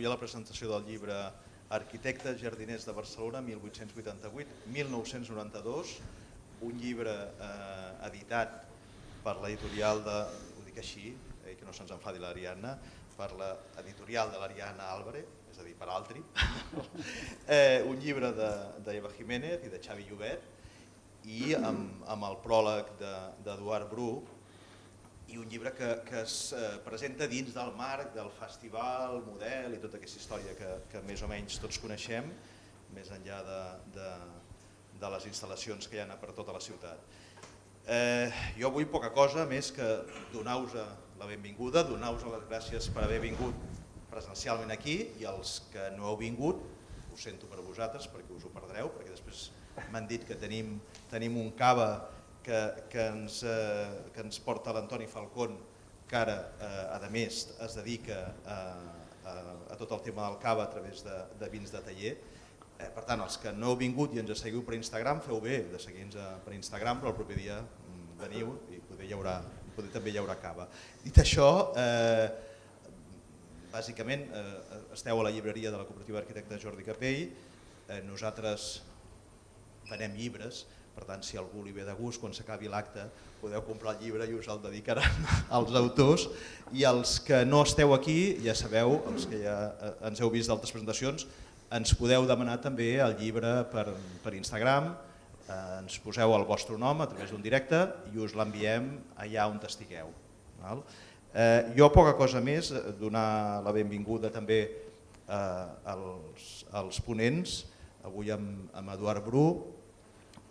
avui a la presentació del llibre Arquitectes jardiners de Barcelona 1888-1992, un llibre editat per l'editorial de, ho dic així, que no se'ns enfadi l'Ariadna, per l'editorial de l'Ariadna Álvarez, és a dir, per altri, un llibre d'Eva Jiménez i de Xavi Llobet, i amb el pròleg d'Eduard Bru, i un llibre que es presenta dins del marc del festival, model i tota aquesta història que més o menys tots coneixem, més enllà de les instal·lacions que hi ha per tota la ciutat. Jo vull poca cosa més que donar-vos la benvinguda, donar-vos les gràcies per haver vingut presencialment aquí, i els que no heu vingut, ho sento per vosaltres perquè us ho perdreu, perquè després m'han dit que tenim un cava que ens porta l'Antoni Falcón, que ara, a més, es dedica a tot el tema del cava a través de vins de taller. Per tant, els que no heu vingut i ens seguiu per Instagram, feu bé de seguir-nos per Instagram, però el proper dia veniu i poder també hi haurà cava. Dit això, bàsicament esteu a la llibreria de la cooperativa d'arquitectes Jordi Capell. Nosaltres venem llibres, per tant, si a algú li ve de gust, quan s'acabi l'acte, podeu comprar el llibre i us el dedicaran als autors. I els que no esteu aquí, ja sabeu, els que ja ens heu vist d'altres presentacions, ens podeu demanar també el llibre per Instagram, ens poseu el vostre nom a través d'un directe i us l'enviem allà on estigueu. Jo poca cosa més, donar la benvinguda també als ponents, avui amb Eduard Bru,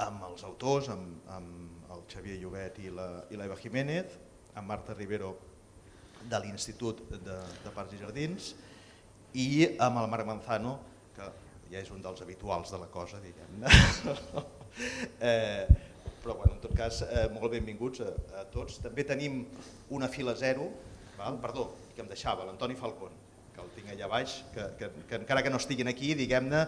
amb els autors, amb el Xavier Llobet i l'Eva Jiménez, amb Marta Rivero de l'Institut de Parcs i Jardins, i amb el Marc Manzano, que ja és un dels habituals de la cosa, diguem-ne. Però en tot cas, molt benvinguts a tots. També tenim una fila zero, perdó, que em deixava, l'Antoni Falcón, que el tinc allà baix, que encara que no estiguin aquí, diguem-ne,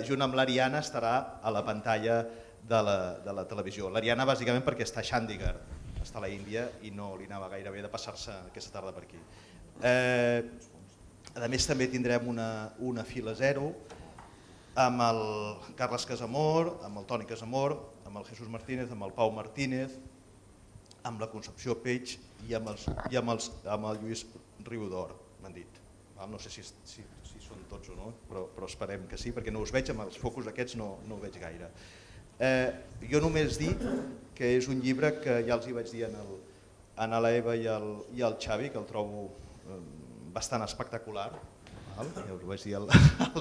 junt amb l'Ariana estarà a la pantalla de la televisió. L'Ariana bàsicament perquè està a Chandigarh, està a la Índia i no li anava gaire bé de passar-se aquesta tarda per aquí. A més també tindrem una fila zero amb el Carles Casamor, amb el Toni Casamor, amb el Jesús Martínez, amb el Pau Martínez, amb la Concepció Peix i amb el Lluís Riudor, m'han dit. No sé si són tots o no, però esperem que sí, perquè no us veig, amb els focus aquests no ho veig gaire. Jo només dic que és un llibre que ja els hi vaig dir a l'Eva i al Xavi, que el trobo bastant espectacular. Ja us ho vaig dir el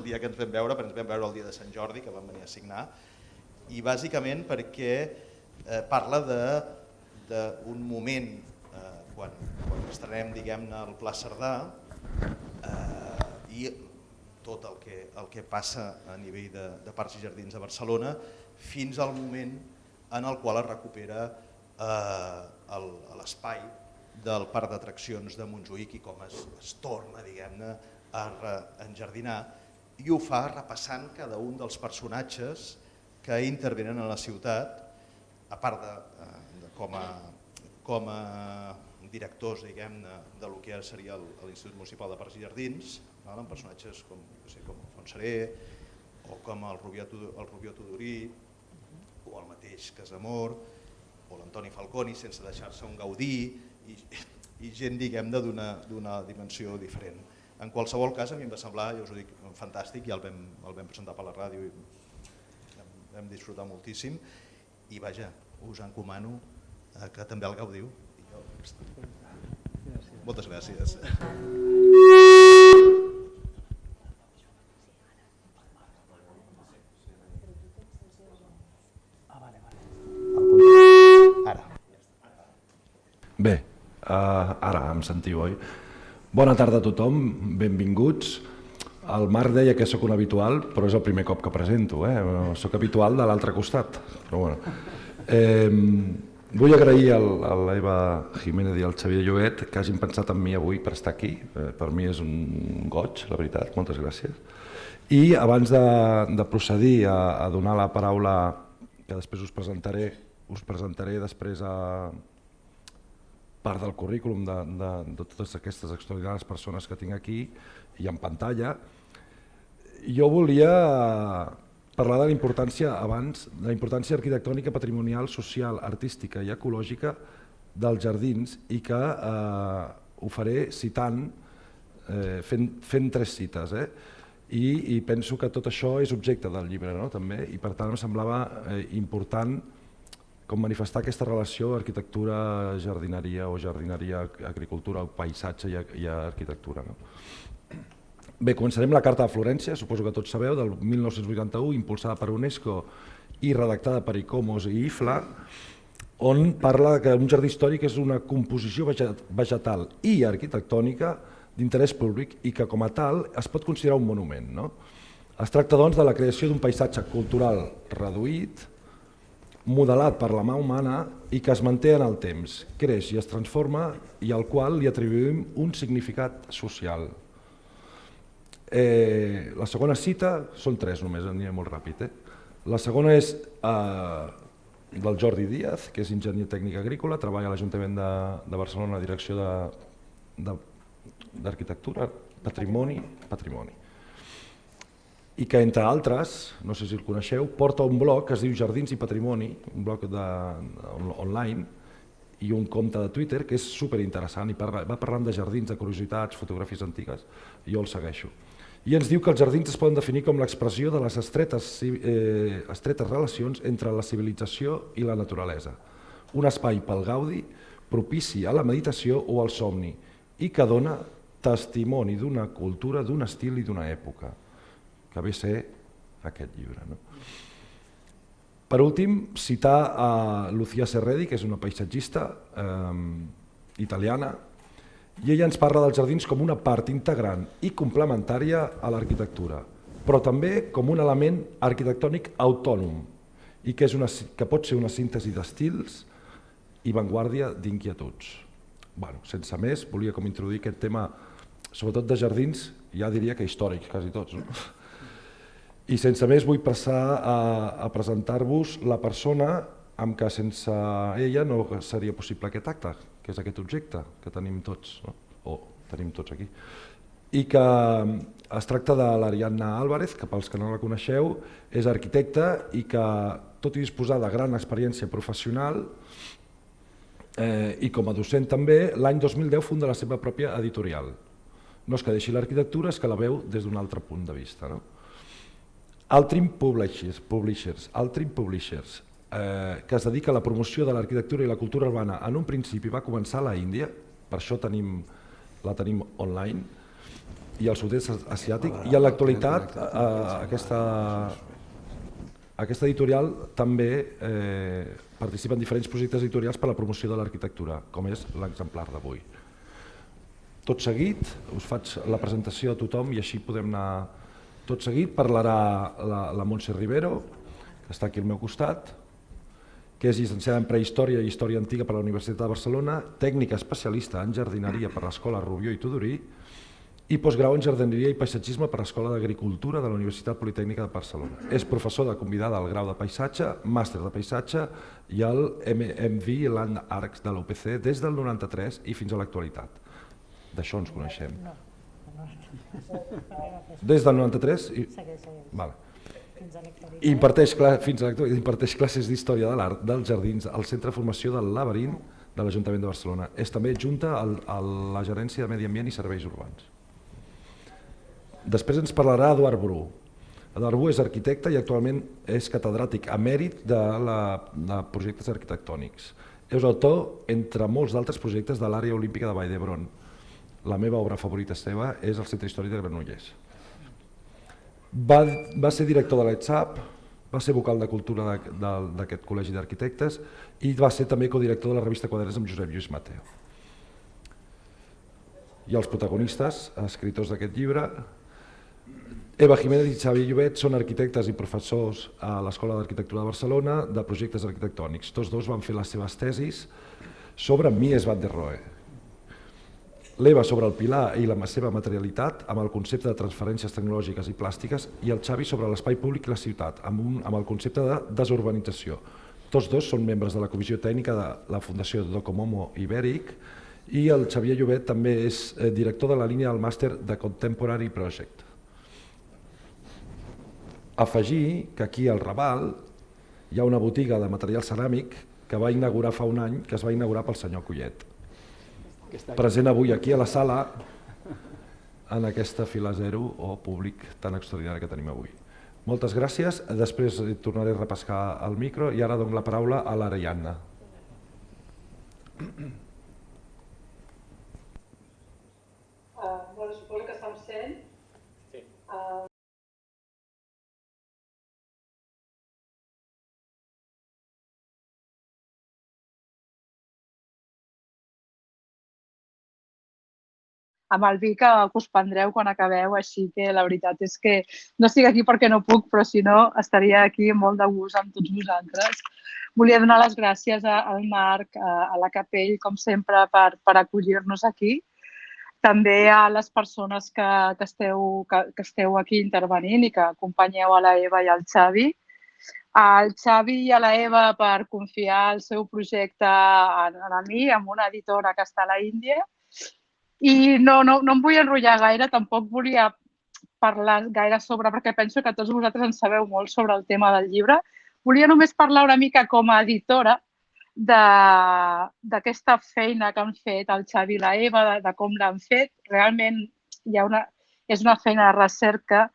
dia que ens vam veure, perquè ens vam veure el dia de Sant Jordi, que vam venir a signar, i bàsicament perquè parla d'un moment, quan estrenem, diguem-ne, el Pla Cerdà, i tot el que passa a nivell de Parcs i Jardins de Barcelona, fins al moment en el qual es recupera l'espai del parc d'atraccions de Montjuïc i com es torna, diguem-ne, a enjardinar, i ho fa repassant cada un dels personatges que intervenen a la ciutat, a part com a directors, diguem-ne, del que ara seria l'Institut Municipal de Parcs i Jardins, amb personatges com Alfons Seré, o com el Rubió Tudurí, o el mateix Casamor, o l'Antoni Falconi, sense deixar-se un Gaudí, i gent, diguem-ne, d'una dimensió diferent. En qualsevol cas, a mi em va semblar, ja us ho dic, fantàstic, ja el vam presentar per la ràdio i vam disfrutar moltíssim, i vaja, us encomano que també el gaudiu. Moltes gràcies. Bé, ara em sentiu, oi? Bona tarda a tothom, benvinguts. El Marc deia que sóc un habitual, però és el primer cop que presento, Sóc habitual de l'altre costat, però bueno. Vull agrair a l'Eva Jiménez i al Xavier Llobet que hagin pensat en mi avui per estar aquí. Per mi és un goig, la veritat, moltes gràcies. I abans de procedir a donar la paraula, que després us presentaré després part del currículum de totes aquestes extraordinàries persones que tinc aquí, i en pantalla. Jo volia parlar de la importància arquitectònica, patrimonial, social, artística i ecològica dels jardins i que ho faré citant, fent 3 cites. I penso que tot això és objecte del llibre, també, i per tant em semblava important com manifestar aquesta relació arquitectura, jardineria o jardineria, agricultura, paisatge i arquitectura. Bé, començarem la Carta de Florència, suposo que tots sabeu, del 1981, impulsada per UNESCO i redactada per ICOMOS i IFLA, on parla que un jardí històric és una composició vegetal i arquitectònica d'interès públic i que com a tal es pot considerar un monument. Es tracta doncs de la creació d'un paisatge cultural reduït, modelat per la mà humana i que es manté en el temps, creix i es transforma i al qual li atribuïm un significat social. La segona cita, són 3 només, aniré molt ràpid. La segona és del Jordi Díaz, que és enginyer tècnic agrícola, treballa a l'Ajuntament de Barcelona a la direcció d'Arquitectura, Patrimoni, i que entre altres, no sé si el coneixeu, porta un blog que es diu Jardins i Patrimoni, un blog online i un compte de Twitter que és superinteressant i va parlant de jardins, de curiositats, fotografies antigues, i jo el segueixo. I ens diu que els jardins es poden definir com l'expressió de les estretes relacions entre la civilització i la naturalesa, un espai pel gaudi, propici a la meditació o al somni, i que dona testimoni d'una cultura, d'un estil i d'una època, que ve a ser aquest llibre. Per últim, citar a Lucia Serredi, que és una paisatgista italiana, i ella ens parla dels jardins com una part integrant i complementària a l'arquitectura, però també com un element arquitectònic autònom i que pot ser una síntesi d'estils i vanguardia d'inquietuds. Sense més, volia com introduir aquest tema, sobretot de jardins, ja diria que històrics, quasi tots. I sense més vull passar a presentar-vos la persona amb què sense ella no seria possible aquest acte, que és aquest objecte que tenim tots, o tenim tots aquí. I que es tracta de l'Ariadna Álvarez, que pels que no la coneixeu, és arquitecta i que, tot i disposar de gran experiència professional, i com a docent també, l'any 2010 funda la seva pròpia editorial. No és que deixi l'arquitectura, és que la veu des d'un altre punt de vista. Altrim Publishers, que es dedica a la promoció de l'arquitectura i la cultura urbana. En un principi va començar a l'Índia, per això la tenim online, i al sud-est asiàtic, i en l'actualitat aquesta editorial també participa en diferents projectes editorials per a la promoció de l'arquitectura, com és l'exemplar d'avui. Tot seguit, us faig la presentació a tothom i així podem anar. Tot seguit parlarà la Montse Rivero, que està aquí al meu costat, que és llicenciada en Prehistòria i Història Antiga per la Universitat de Barcelona, tècnica especialista en jardineria per l'Escola Rubió i Tudurí i postgrau en jardineria i paisatgisme per l'Escola d'Agricultura de la Universitat Politècnica de Barcelona. És professor de convidada al grau de paisatge, màster de paisatge i el MV Land Arcs de l'UPC des del 93 i fins a l'actualitat. D'això ens coneixem. Des del 93? I imparteix classes d'Història de l'Art dels Jardins al Centre de Formació del Laberint de l'Ajuntament de Barcelona. És també adjunta a la Gerència de Medi Ambient i Serveis Urbans. Després ens parlarà Eduard Bru. Eduard Bru és arquitecte i actualment és catedràtic emèrit de projectes arquitectònics. És autor, entre molts d'altres projectes, de l'àrea olímpica de Vall d'Hebron. La meva obra favorita seva és el Centre Històric de Granollers. Va ser director de l'ETSAP, va ser vocal de cultura d'aquest col·legi d'arquitectes i va ser també codirector de la revista Quaderns amb Josep Lluís Mateo. I els protagonistes, escriptors d'aquest llibre, Eva Jiménez i Xavi Llobet són arquitectes i professors a l'Escola d'Arquitectura de Barcelona de projectes arquitectònics. Tots dos van fer les seves tesis sobre Mies van der Rohe. L'Eva sobre el pilar i la seva materialitat amb el concepte de transferències tecnològiques i plàstiques i el Xavi sobre l'espai públic i la ciutat amb el concepte de desurbanització. Tots dos són membres de la comissió tècnica de la Fundació Docomomo Ibèric I el Xavier Llobet també és director de la línia del màster de Contemporary Project. Afegir que aquí al Raval hi ha una botiga de material ceràmic que va inaugurar fa un any, que es va inaugurar pel senyor Collet. Present avui aquí a la sala en aquesta fila zero o públic tan extraordinari que tenim avui. Moltes gràcies, després tornaré a repescar el micro i ara dono la paraula a l'Ariadna. Bueno, suposo que esteu sent. Sí. Amb el vi que us prendreu quan acabeu, així que la veritat és que no estic aquí perquè no puc, però si no estaria aquí molt de gust amb tots vosaltres. Volia donar les gràcies al Marc, a la Capell, com sempre, per acollir-nos aquí. També a les persones que esteu aquí intervenint i que acompanyeu a la Eva i al Xavi. Al Xavi i a la Eva per confiar el seu projecte a mi, amb una editora que està a la Índia. I no em vull enrotllar gaire, tampoc volia parlar gaire sobre, perquè penso que tots vosaltres en sabeu molt sobre el tema del llibre. Volia només parlar una mica com a editora d'aquesta feina que han fet el Xavi i la Eva, de com l'han fet. Realment és una feina de recerca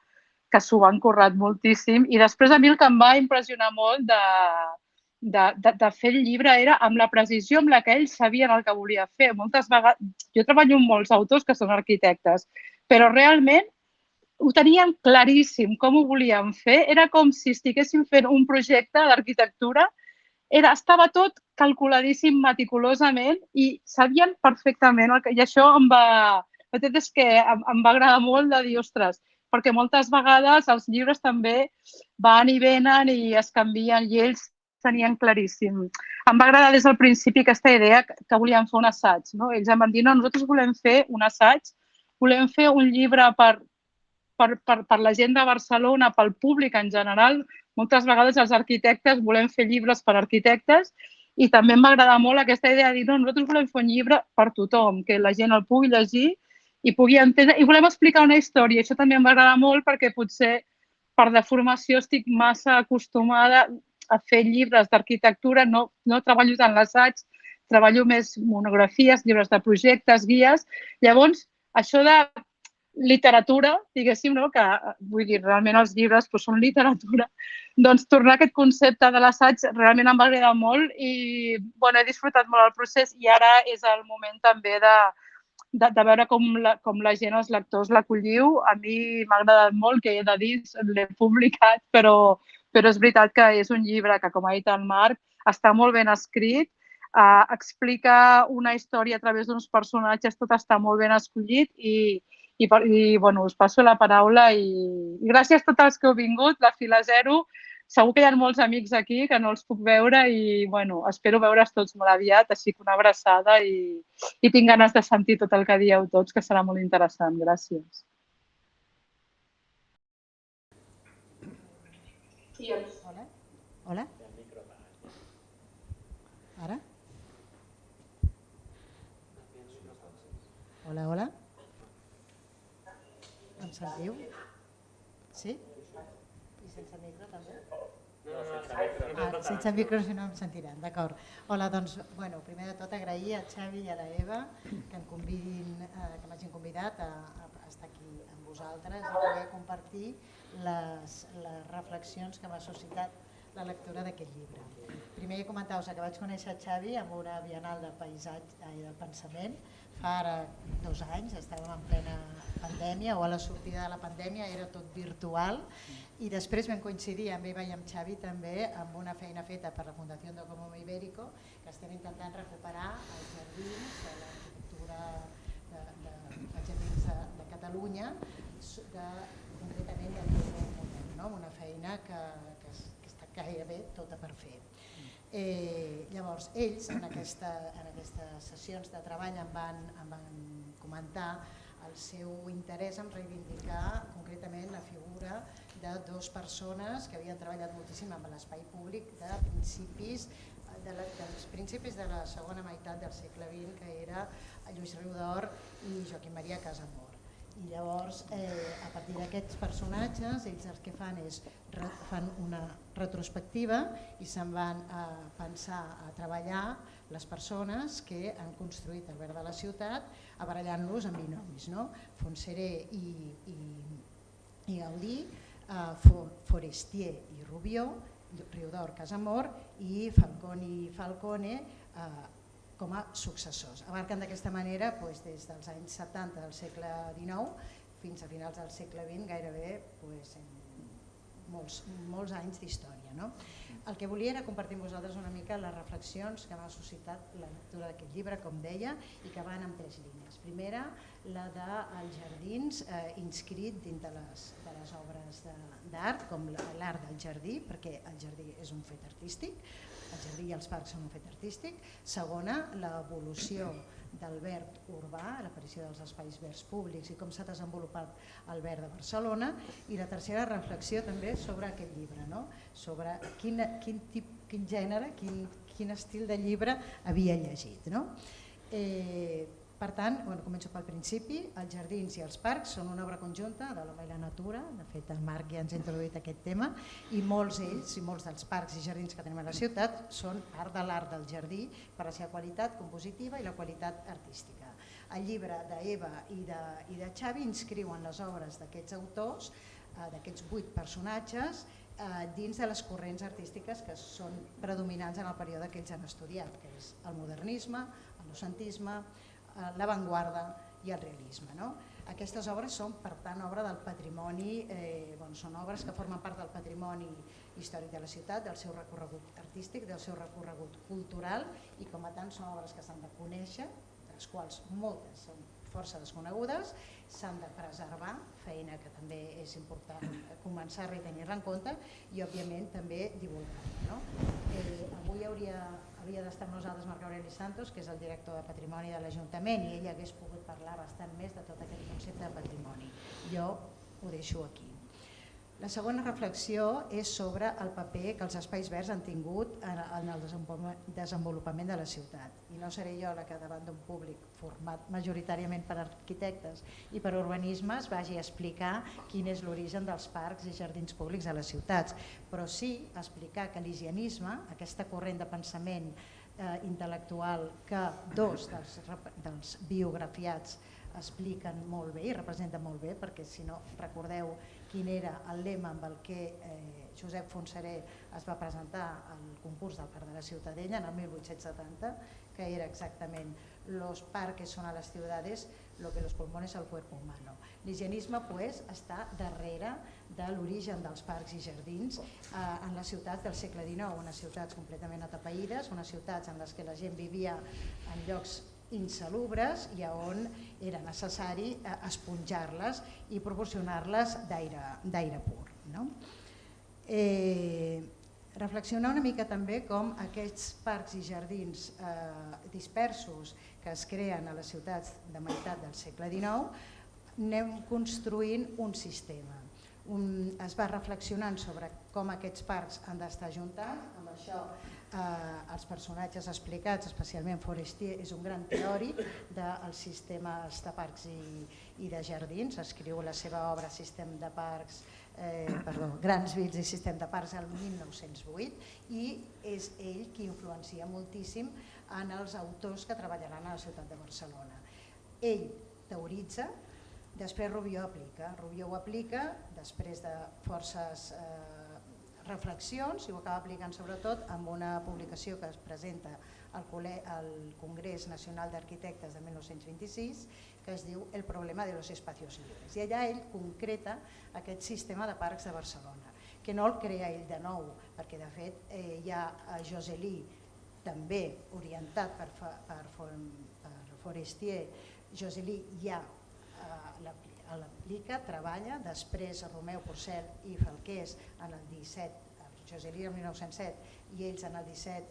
que s'ho han currat moltíssim. I després a mi el que em va impressionar molt de fer el llibre era amb la precisió amb la que ells sabien el que volia fer. Moltes vegades, jo treballo amb molts autors que són arquitectes, però realment ho tenien claríssim com ho volien fer. Era com si estiguessin fent un projecte d'arquitectura. Estava tot calculadíssim meticulosament i sabien perfectament el que... I això la veritat és que em va agradar molt de dir, ostres, perquè moltes vegades els llibres també van i venen i es canvien i ells tenien claríssim. Em va agradar des del principi aquesta idea que volien fer un assaig. No? Ells em van dir, no, nosaltres volem fer un assaig, volem fer un llibre per la gent de Barcelona, pel públic en general. Moltes vegades els arquitectes volem fer llibres per arquitectes i també em va agradar molt aquesta idea de dir, no, nosaltres volem fer un llibre per tothom, que la gent el pugui llegir i pugui entendre, i volem explicar una història. Això també em va agradar molt perquè potser per deformació estic massa acostumada a fer llibres d'arquitectura, no treballo tant l'assaig, treballo més monografies, llibres de projectes, guies. Llavors, això de literatura, diguéssim, no? Que vull dir, realment els llibres són literatura, doncs tornar a aquest concepte de l'assaig realment em va agradar molt i he disfrutat molt el procés i ara és el moment també de veure com la gent, els lectors, l'acolliu. A mi m'ha agradat molt, que he de dir, l'he publicat, però és veritat que és un llibre que, com ha dit el Marc, està molt ben escrit, explica una història a través d'uns personatges, tot està molt ben escollit i us passo la paraula i gràcies a tots els que heu vingut, la fila zero. Segur que hi ha molts amics aquí que no els puc veure i espero veure's tots molt aviat, així que una abraçada i tinc ganes de sentir tot el que dieu tots, que serà molt interessant. Gràcies. Hola? Hola? Ara? Hola, hola? Em sentiu? Sí? I sense micro també? No, sense micro si no em sentiran, d'acord. Hola, doncs, primer de tot agrair al Xavi i a la Eva que m'hagin convidat a estar aquí amb vosaltres i poder compartir les reflexions que m'ha suscitat la lectura d'aquest llibre. Primer comentar-vos que vaig conèixer Xavi amb una bienal de paisatge i del pensament fa ara 2 anys, estàvem en plena pandèmia o a la sortida de la pandèmia, era tot virtual i després vam coincidir amb Eva i amb Xavi també amb una feina feta per la Fundació de Comú Ibérico que estem intentant recuperar els jardins de l'arquitectura dels jardins de Catalunya, concretament del moment, una feina que està gairebé tota per fer. Llavors, ells en aquestes sessions de treball em van comentar el seu interès en reivindicar concretament la figura de 2 persones que havien treballat moltíssim amb l'espai públic de principis dels principis de la segona meitat del segle XX, que era Lluís Riudor i Joaquim Maria Casamor. I llavors, a partir d'aquests personatges, ells el que fan és fan una retrospectiva i se'n van a pensar, a treballar les persones que han construït el verd de la ciutat, aparellant-los amb binomis, no? Fontserè i Gaudí, Forestier i Rubió, Riudor, Casamor i Falcone com a successors. Abarquen d'aquesta manera des dels anys 70 del segle XIX fins a finals del segle XX, gairebé molts anys d'història. El que volia era compartir amb vosaltres una mica les reflexions que m'ha suscitat la lectura d'aquest llibre, com deia, i que van en 3 línies. Primera, la dels jardins inscrit dins de les obres d'art, com l'art del jardí, perquè el jardí és un fet artístic, el jardí i els parcs són un fet artístic. Segona, l'evolució del verd urbà, l'aparició dels espais verds públics i com s'ha desenvolupat el verd de Barcelona. I la tercera, reflexió també sobre aquest llibre, sobre quin gènere, quin estil de llibre havia llegit. Per tant, començo pel principi. Els jardins i els parcs són una obra conjunta de l'home i la natura. De fet, el Marc ja ens ha introduït aquest tema, i molts dels parcs i jardins que tenim a la ciutat són part de l'art del jardí per la seva qualitat compositiva i la qualitat artística. El llibre d'Eva i de Xavi inscriuen les obres d'aquests autors, d'aquests 8 personatges, dins de les corrents artístiques que són predominants en el període que ells han estudiat, que és el modernisme, el noucentisme, l'avantguarda i el realisme. Aquestes obres són, per tant, obra del patrimoni, són obres que formen part del patrimoni històric de la ciutat, del seu recorregut artístic, del seu recorregut cultural, i com a tant són obres que s'han de conèixer, de les quals moltes són força desconegudes, s'han de preservar, feina que també és important començar-la i tenir-la en compte, i òbviament també divulgar-la. Avui hauria d'estar amb nosaltres Marc Aureli Santos, que és el director de Patrimoni de l'Ajuntament, i ell hagués pogut parlar bastant més de tot aquest concepte de patrimoni. Jo ho deixo aquí. La segona reflexió és sobre el paper que els espais verds han tingut en el desenvolupament de la ciutat. I no seré jo la que davant d'un públic format majoritàriament per arquitectes i per urbanismes vagi a explicar quin és l'origen dels parcs i jardins públics a les ciutats, però sí explicar que l'higienisme, aquesta corrent de pensament intel·lectual que 2 dels biografiats expliquen molt bé i representen molt bé, perquè si no recordeu quin era el lema amb el que Josep Fontserè es va presentar al concurs del Parc de la Ciutadella en el 1870, que era exactament «Los parques son a las ciudades lo que los pulmones al cuerpo humano». L'higienisme està darrere de l'origen dels parcs i jardins en les ciutats del segle XIX, unes ciutats completament atapeïdes, unes ciutats en les que la gent vivia en llocs insalubres i on era necessari esponjar-les i proporcionar-les d'aire pur. Reflexionar una mica també com aquests parcs i jardins dispersos que es creen a les ciutats de meitat del segle XIX anem construint un sistema. Es va reflexionant sobre com aquests parcs han d'estar ajuntats, amb això els personatges explicats, especialment Forestier, és un gran teòric dels sistemes de parcs i de jardins, escriu la seva obra Grans Villes i Sistema de Parcs el 1908 i és ell qui influencia moltíssim en els autors que treballaran a la ciutat de Barcelona. Ell teoritza, després Rubió ho aplica després de forces reflexions i ho acaba aplicant sobretot amb una publicació que es presenta al Congrés Nacional d'Arquitectes de 1926 que es diu El problema de los espacios libres, i allà ell concreta aquest sistema de parcs de Barcelona, que no el crea ell de nou, perquè de fet hi ha Josely també orientat per Forestier. Josely ja l'aplica, treballa, després Romeu Porcel i Falqués en el 17, Josely en 1907 i ells en el 17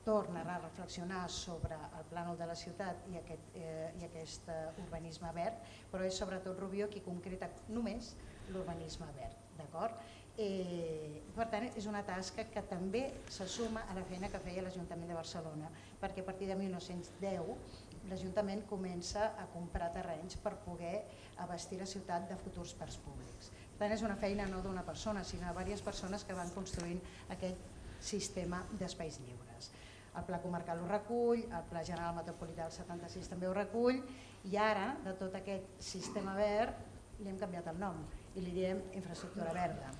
tornen a reflexionar sobre el plànol de la ciutat i aquest urbanisme verd, però és sobretot Rubió qui concreta només l'urbanisme verd, d'acord? Per tant, és una tasca que també se suma a la feina que feia l'Ajuntament de Barcelona, perquè a partir de 1910 l'Ajuntament comença a comprar terrenys per poder abastir la ciutat de futurs parcs públics. Per tant, és una feina no d'una persona, sinó de diverses persones que van construint aquest sistema d'espais lliures. El Pla Comarcal ho recull, el Pla General Metropolità del 76 també ho recull, i ara, de tot aquest sistema verd, li hem canviat el nom i li diem infraestructura verda.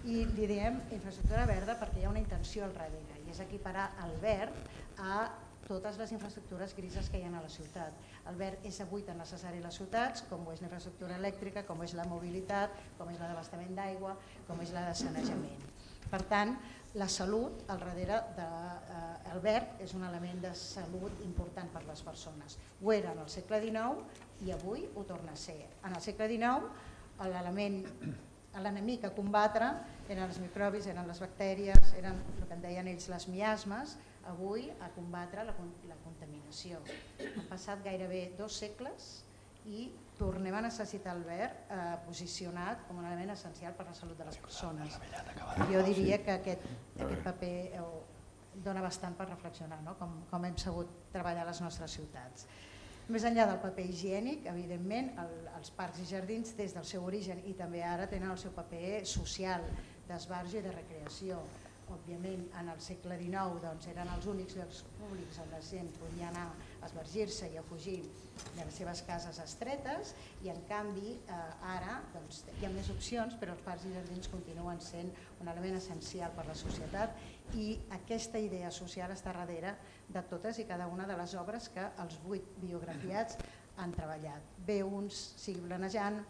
I li diem infraestructura verda perquè hi ha una intenció al darrere, i és equiparar el verd a totes les infraestructures grises que hi ha a la ciutat. El verd és avui tan necessari a les ciutats com ho és la infraestructura elèctrica, com és la mobilitat, com és l'abastament d'aigua, com és la de sanejament. Per tant, la salut al darrere del verd és un element de salut important per a les persones. Ho era en el segle XIX i avui ho torna a ser. En el segle XIX l'enemic a combatre eren els microbis, eren les bactèries, eren el que en deien ells les miasmes, avui a combatre la contaminació. Han passat gairebé 2 segles i tornem a necessitar el verd posicionat com un element essencial per a la salut de les persones. Jo diria que aquest paper dona bastant per reflexionar, no? Com hem sabut treballar a les nostres ciutats. Més enllà del paper higiènic, evidentment, els parcs i jardins des del seu origen i també ara tenen el seu paper social, d'esbarjo i de recreació. Òbviament, en el segle XIX eren els únics llocs públics on la gent podia anar a esbargir-se i a fugir de les seves cases estretes, i en canvi ara hi ha més opcions, però els parcs i jardins continuen sent un element essencial per a la societat, i aquesta idea social està darrere de totes i cada una de les obres que els 8 biografiats han treballat. Bé uns sigui planejant,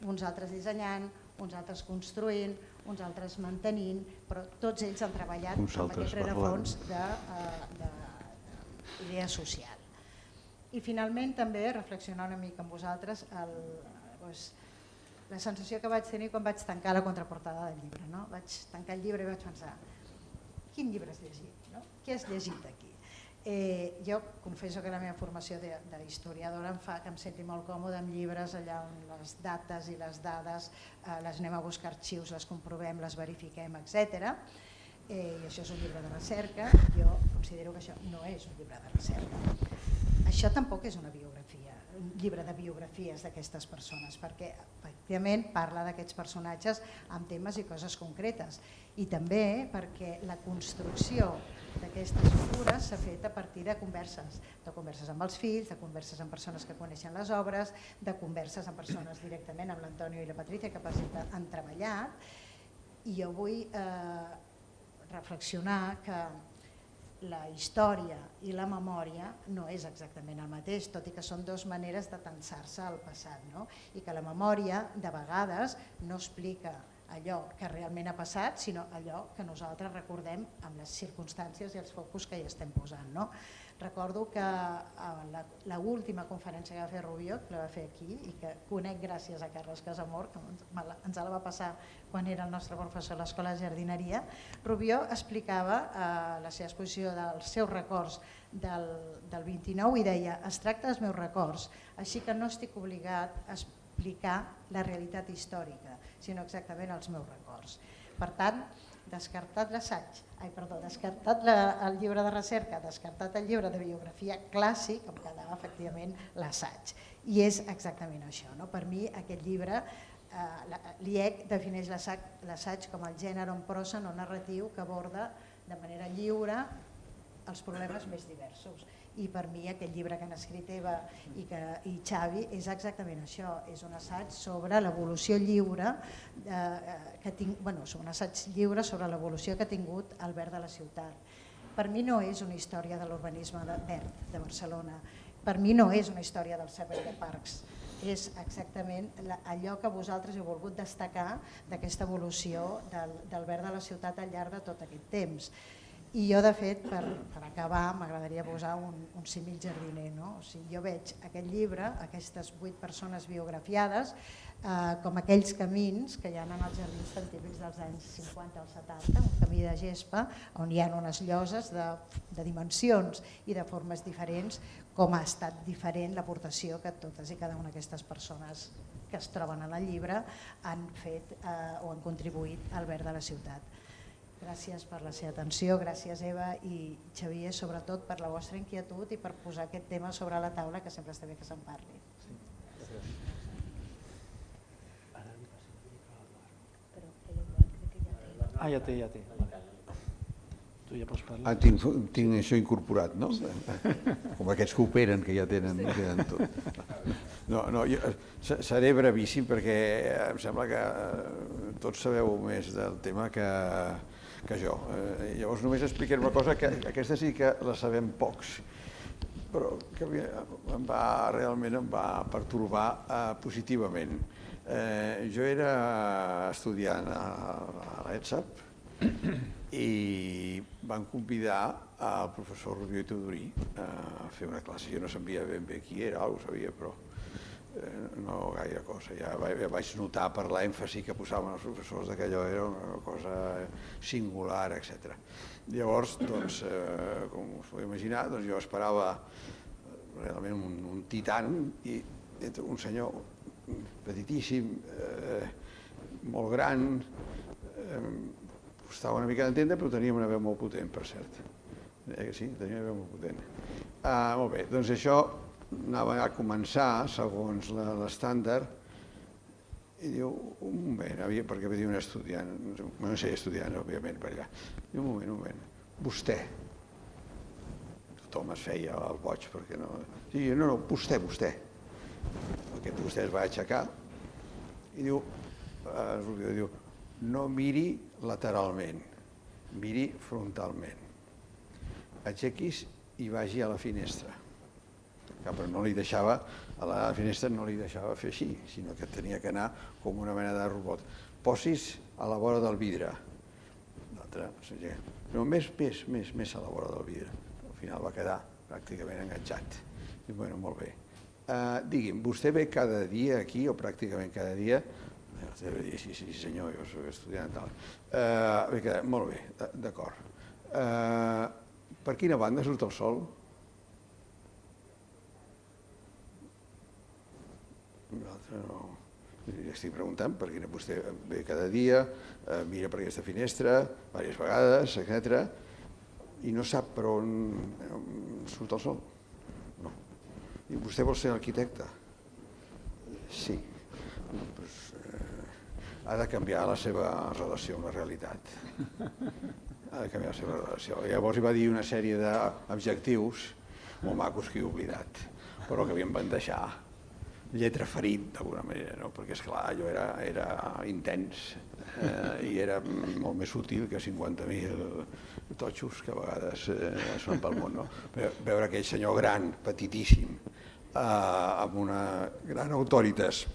uns altres dissenyant, uns altres construint, uns altres mantenint, però tots ells han treballat amb aquest rerefons d'idea social. I finalment també reflexionar una mica amb vosaltres la sensació que vaig tenir quan vaig tancar la contraportada del llibre. Vaig tancar el llibre i vaig pensar, quin llibre has llegit? Què has llegit aquí? Jo confesso que la meva formació d'historiadora em fa que em senti molt còmode amb llibres allà on les dates i les dades les anem a buscar arxius, les comprovem, les verifiquem, etc. I això és un llibre de recerca. Jo considero que això no és un llibre de recerca. Això tampoc és una biografia, un llibre de biografies d'aquestes persones, perquè efectivament parla d'aquests personatges amb temes i coses concretes, i també perquè la construcció d'aquestes figures s'ha fet a partir de converses amb els fills, de converses amb persones que coneixen les obres, de converses amb persones directament, amb l'Antonio i la Patricia, que han treballat, i jo vull reflexionar que la història i la memòria no és exactament el mateix, tot i que són 2 maneres de tensar-se al passat, i que la memòria de vegades no explica allò que realment ha passat, sinó allò que nosaltres recordem amb les circumstàncies i els focus que hi estem posant. Recordo que l'última conferència que va fer Rubió, que la va fer aquí i que conec gràcies a Carles Casamor, que ens la va passar quan era el nostre professor a l'Escola de Jardineria, Rubió explicava la seva exposició dels seus records del 29 i deia: es tracta dels meus records, així que no estic obligat a explicar la realitat històrica, sinó exactament els meus records. Per tant, descartat el llibre de recerca, descartat el llibre de biografia clàssic, em quedava efectivament l'assaig. I és exactament això. Per mi aquest llibre, l'IEC defineix l'assaig com el gènere en prosa no narratiu que aborda de manera lliure els problemes més diversos. I per mi aquest llibre que han escrit Eva i Xavi és exactament això, és un assaig sobre l'evolució lliure, un assaig lliure sobre l'evolució que ha tingut el verd de la ciutat. Per mi no és una història de l'urbanisme verd de Barcelona, per mi no és una història del servei de parcs, és exactament allò que vosaltres heu volgut destacar d'aquesta evolució del verd de la ciutat al llarg de tot aquest temps. I jo, de fet, per acabar, m'agradaria posar un símil jardiner. Jo veig aquest llibre, aquestes 8 persones biografiades, com aquells camins que hi ha en els jardins tan típics dels anys 50 als 70, un camí de gespa on hi ha unes lloses de dimensions i de formes diferents, com ha estat diferent l'aportació que totes i cada una d'aquestes persones que es troben en el llibre han fet o han contribuït al verd de la ciutat. Gràcies per la seva atenció, gràcies Eva i Xavier, sobretot per la vostra inquietud i per posar aquest tema sobre la taula, que sempre està bé que se'n parli. Ja té. Tu ja pots parlar. Tinc això incorporat, no? Com aquests que operen, que ja tenen tot. No, seré brevíssim perquè em sembla que tots sabeu més del tema que jo. Llavors només explicaré una cosa, que aquesta sí que la sabem pocs, però que realment em va pertorbar positivament. Jo era estudiant a l'ETSAP i van convidar el professor Rubió i Tudurí a fer una classe. Jo no sabia ben bé qui era, ho sabia, però no gaire cosa. Ja vaig notar per l'èmfasi que posaven els professors que allò era una cosa singular, etc. Llavors, com us podeu imaginar, jo esperava realment un titan i un senyor petitíssim, molt gran, costava una mica d'entendre, però tenia una veu molt potent, per cert. Sí, tenia una veu molt potent. Molt bé, doncs això anava a començar, segons l'estàndard, i diu, un moment, perquè havia un estudiant, no sé, estudiant, òbviament, per allà. Diu, un moment, vostè. Tothom es feia el boig, perquè no... Sí, no, vostè. Aquest vostè es va aixecar i diu, no miri lateralment, miri frontalment. Aixequis i vagi a la finestra. Però no li deixava, a la finestra no li deixava fer així, sinó que tenia que anar com una mena de robot. Posis a la vora del vidre. L'altre, més a la vora del vidre. Al final va quedar pràcticament enganxat. I bueno, molt bé. Digui'm, vostè ve cada dia aquí, o pràcticament cada dia? Sí senyor, jo soc estudiant. Molt bé, d'acord. Per quina banda surt el sol? L'altre no. Estic preguntant per quina vostè ve cada dia, mira per aquesta finestra, diverses vegades, etc. I no sap per on surt el sol? No. I vostè vol ser arquitecte? Sí. Ha de canviar la seva relació amb la realitat. Ha de canviar la seva relació. Llavors hi va dir una sèrie d'objectius molt macos que he oblidat, però que havien van deixar lletra ferit d'alguna manera, perquè esclar, allò era intens i era molt més útil que 50.000 totxos que a vegades es fan pel món. Veure aquell senyor gran, petitíssim, amb una gran autoritat,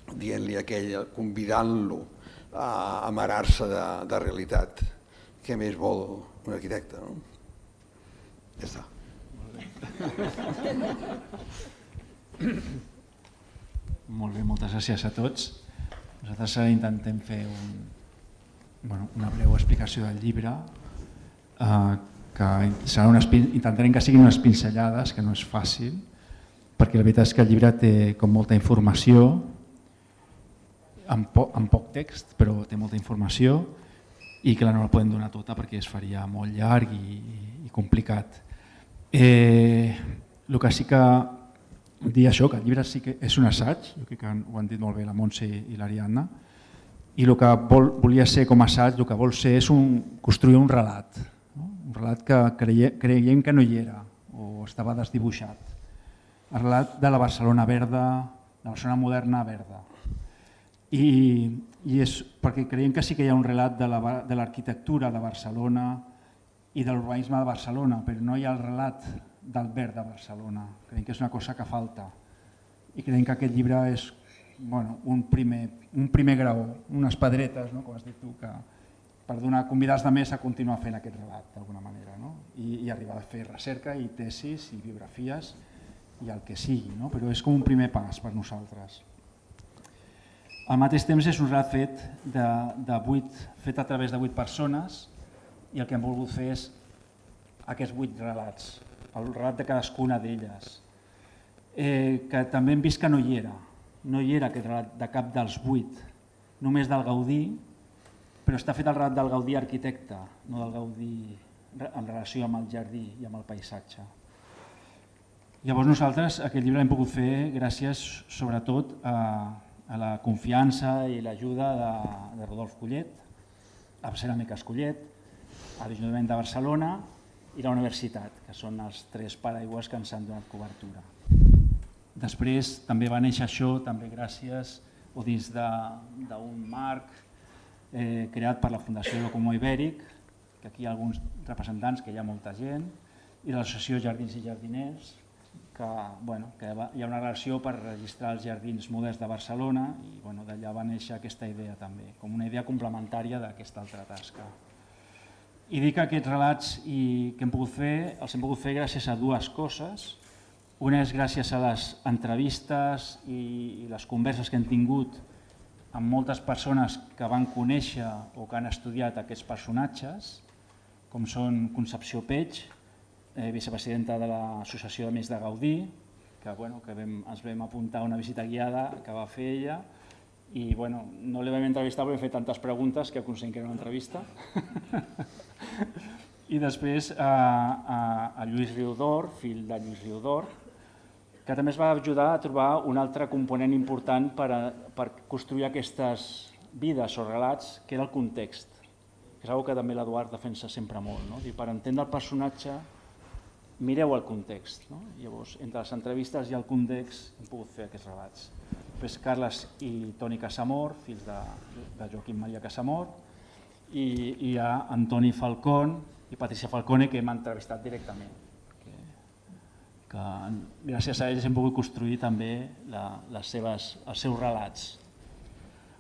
dient-li aquell, convidant-lo a amarar-se de realitat. Què més vol un arquitecte, no? Ja està. Molt bé, moltes gràcies a tots. Nosaltres intentem fer una breu explicació del llibre, que intentarem que siguin unes pinzellades, que no és fàcil, perquè la veritat és que el llibre té com molta informació, amb poc text, però té molta informació i que no la podem donar tota perquè es faria molt llarg i complicat. El que sí que dir això, que el llibre sí que és un assaig, jo crec que ho han dit molt bé la Montse i l'Ariadna, i el que volia ser com a assaig, el que vol ser és construir un relat, un relat que creiem que no hi era o estava desdibuixat. El relat de la Barcelona verda, la Barcelona moderna verda. I és perquè creiem que sí que hi ha un relat de l'arquitectura de Barcelona i de l'urbanisme de Barcelona, però no hi ha el relat del verd de Barcelona. Creiem que és una cosa que falta i creiem que aquest llibre és un primer grau, unes pedretes, com has dit tu, per convidar els altres a continuar fent aquest relat d'alguna manera i arribar a fer recerca i tesis i biografies i el que sigui, però és com un primer pas per nosaltres. Al mateix temps és un relat fet a través de 8 persones i el que hem volgut fer és aquests 8 relats, el relat de cadascuna d'elles, que també hem vist que no hi era, no hi era aquest relat de cap dels 8, només del Gaudí, però està fet el relat del Gaudí arquitecte, no del Gaudí en relació amb el jardí i amb el paisatge. Llavors nosaltres aquest llibre l'hem pogut fer gràcies sobretot a la confiança i l'ajuda de Rodolf Collet, a Ceràmiques Collet, a l'Ajuntament de Barcelona i la universitat, que són els 3 paraigües que ens han donat cobertura. Després també va néixer això també gràcies o dins d'un marc creat per la Fundació Locomó Ibèric, que aquí hi ha alguns representants, que hi ha molta gent, i l'Associació Jardins i Jardiners, que hi ha una relació per registrar els jardins moderns de Barcelona i d'allà va néixer aquesta idea també, com una idea complementària d'aquesta altra tasca. I dic que aquests relats que hem pogut fer, els hem pogut fer gràcies a 2 coses. Una és gràcies a les entrevistes i les converses que hem tingut amb moltes persones que van conèixer o que han estudiat aquests personatges, com són Concepció Peig, vicepresidenta de l'Associació d'Amics de Gaudí, que ens vam apuntar a una visita guiada que va fer ella i no li vam entrevistar perquè vam fer tantes preguntes que aconseguim que era una entrevista. I després a Lluís Riudor, fill de Lluís Riudor, que també es va ajudar a trobar un altre component important per construir aquestes vides o relats, que era el context, que és una cosa que també l'Eduard defensa sempre molt. Per entendre el personatge, mireu el context. Llavors, entre les entrevistes i el context hem pogut fer aquests relats. Després Carles i Toni Casamor, fills de Joaquim Maria Casamor, i hi ha Antoni Falcón i Patricia Falcone, que hem entrevistat directament. Que gràcies a ells hem pogut construir també els seus relats.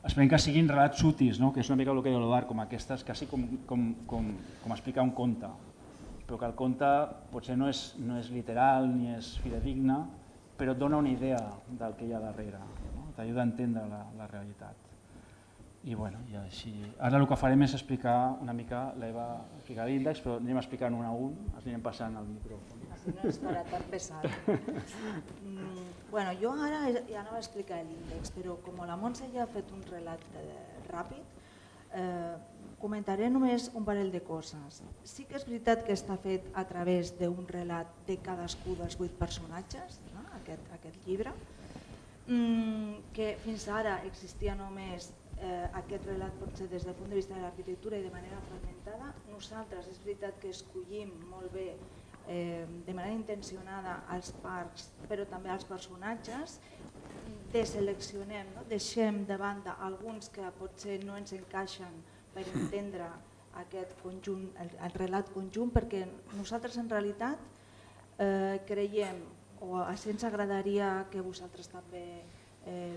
Esperem que siguin relats útils, que és una mica el que diu l'Eduard, com aquestes, quasi com explicar un conte, però que el conte potser no és literal ni és fidedigne, però et dona una idea del que hi ha darrere, t'ajuda a entendre la realitat. I així. Ara el que farem és explicar una mica, l'Eva explicar l'índex, però anem explicant un a un, ens anirem passant el micròfon. Així no estarà tan pesat. Jo ara ja anava a explicar l'índex, però com la Montse ja ha fet un relat ràpid, comentaré només un parell de coses. Sí que és veritat que està fet a través d'un relat de cadascú dels 8 personatges, aquest llibre, que fins ara existia només aquest relat potser des del punt de vista de l'arquitectura i de manera fragmentada. Nosaltres és veritat que escollim molt bé de manera intencionada els parcs, però també els personatges, deseleccionem, deixem de banda alguns que potser no ens encaixen per entendre aquest conjunt, el relat conjunt, perquè nosaltres en realitat creiem, o així ens agradaria que vosaltres també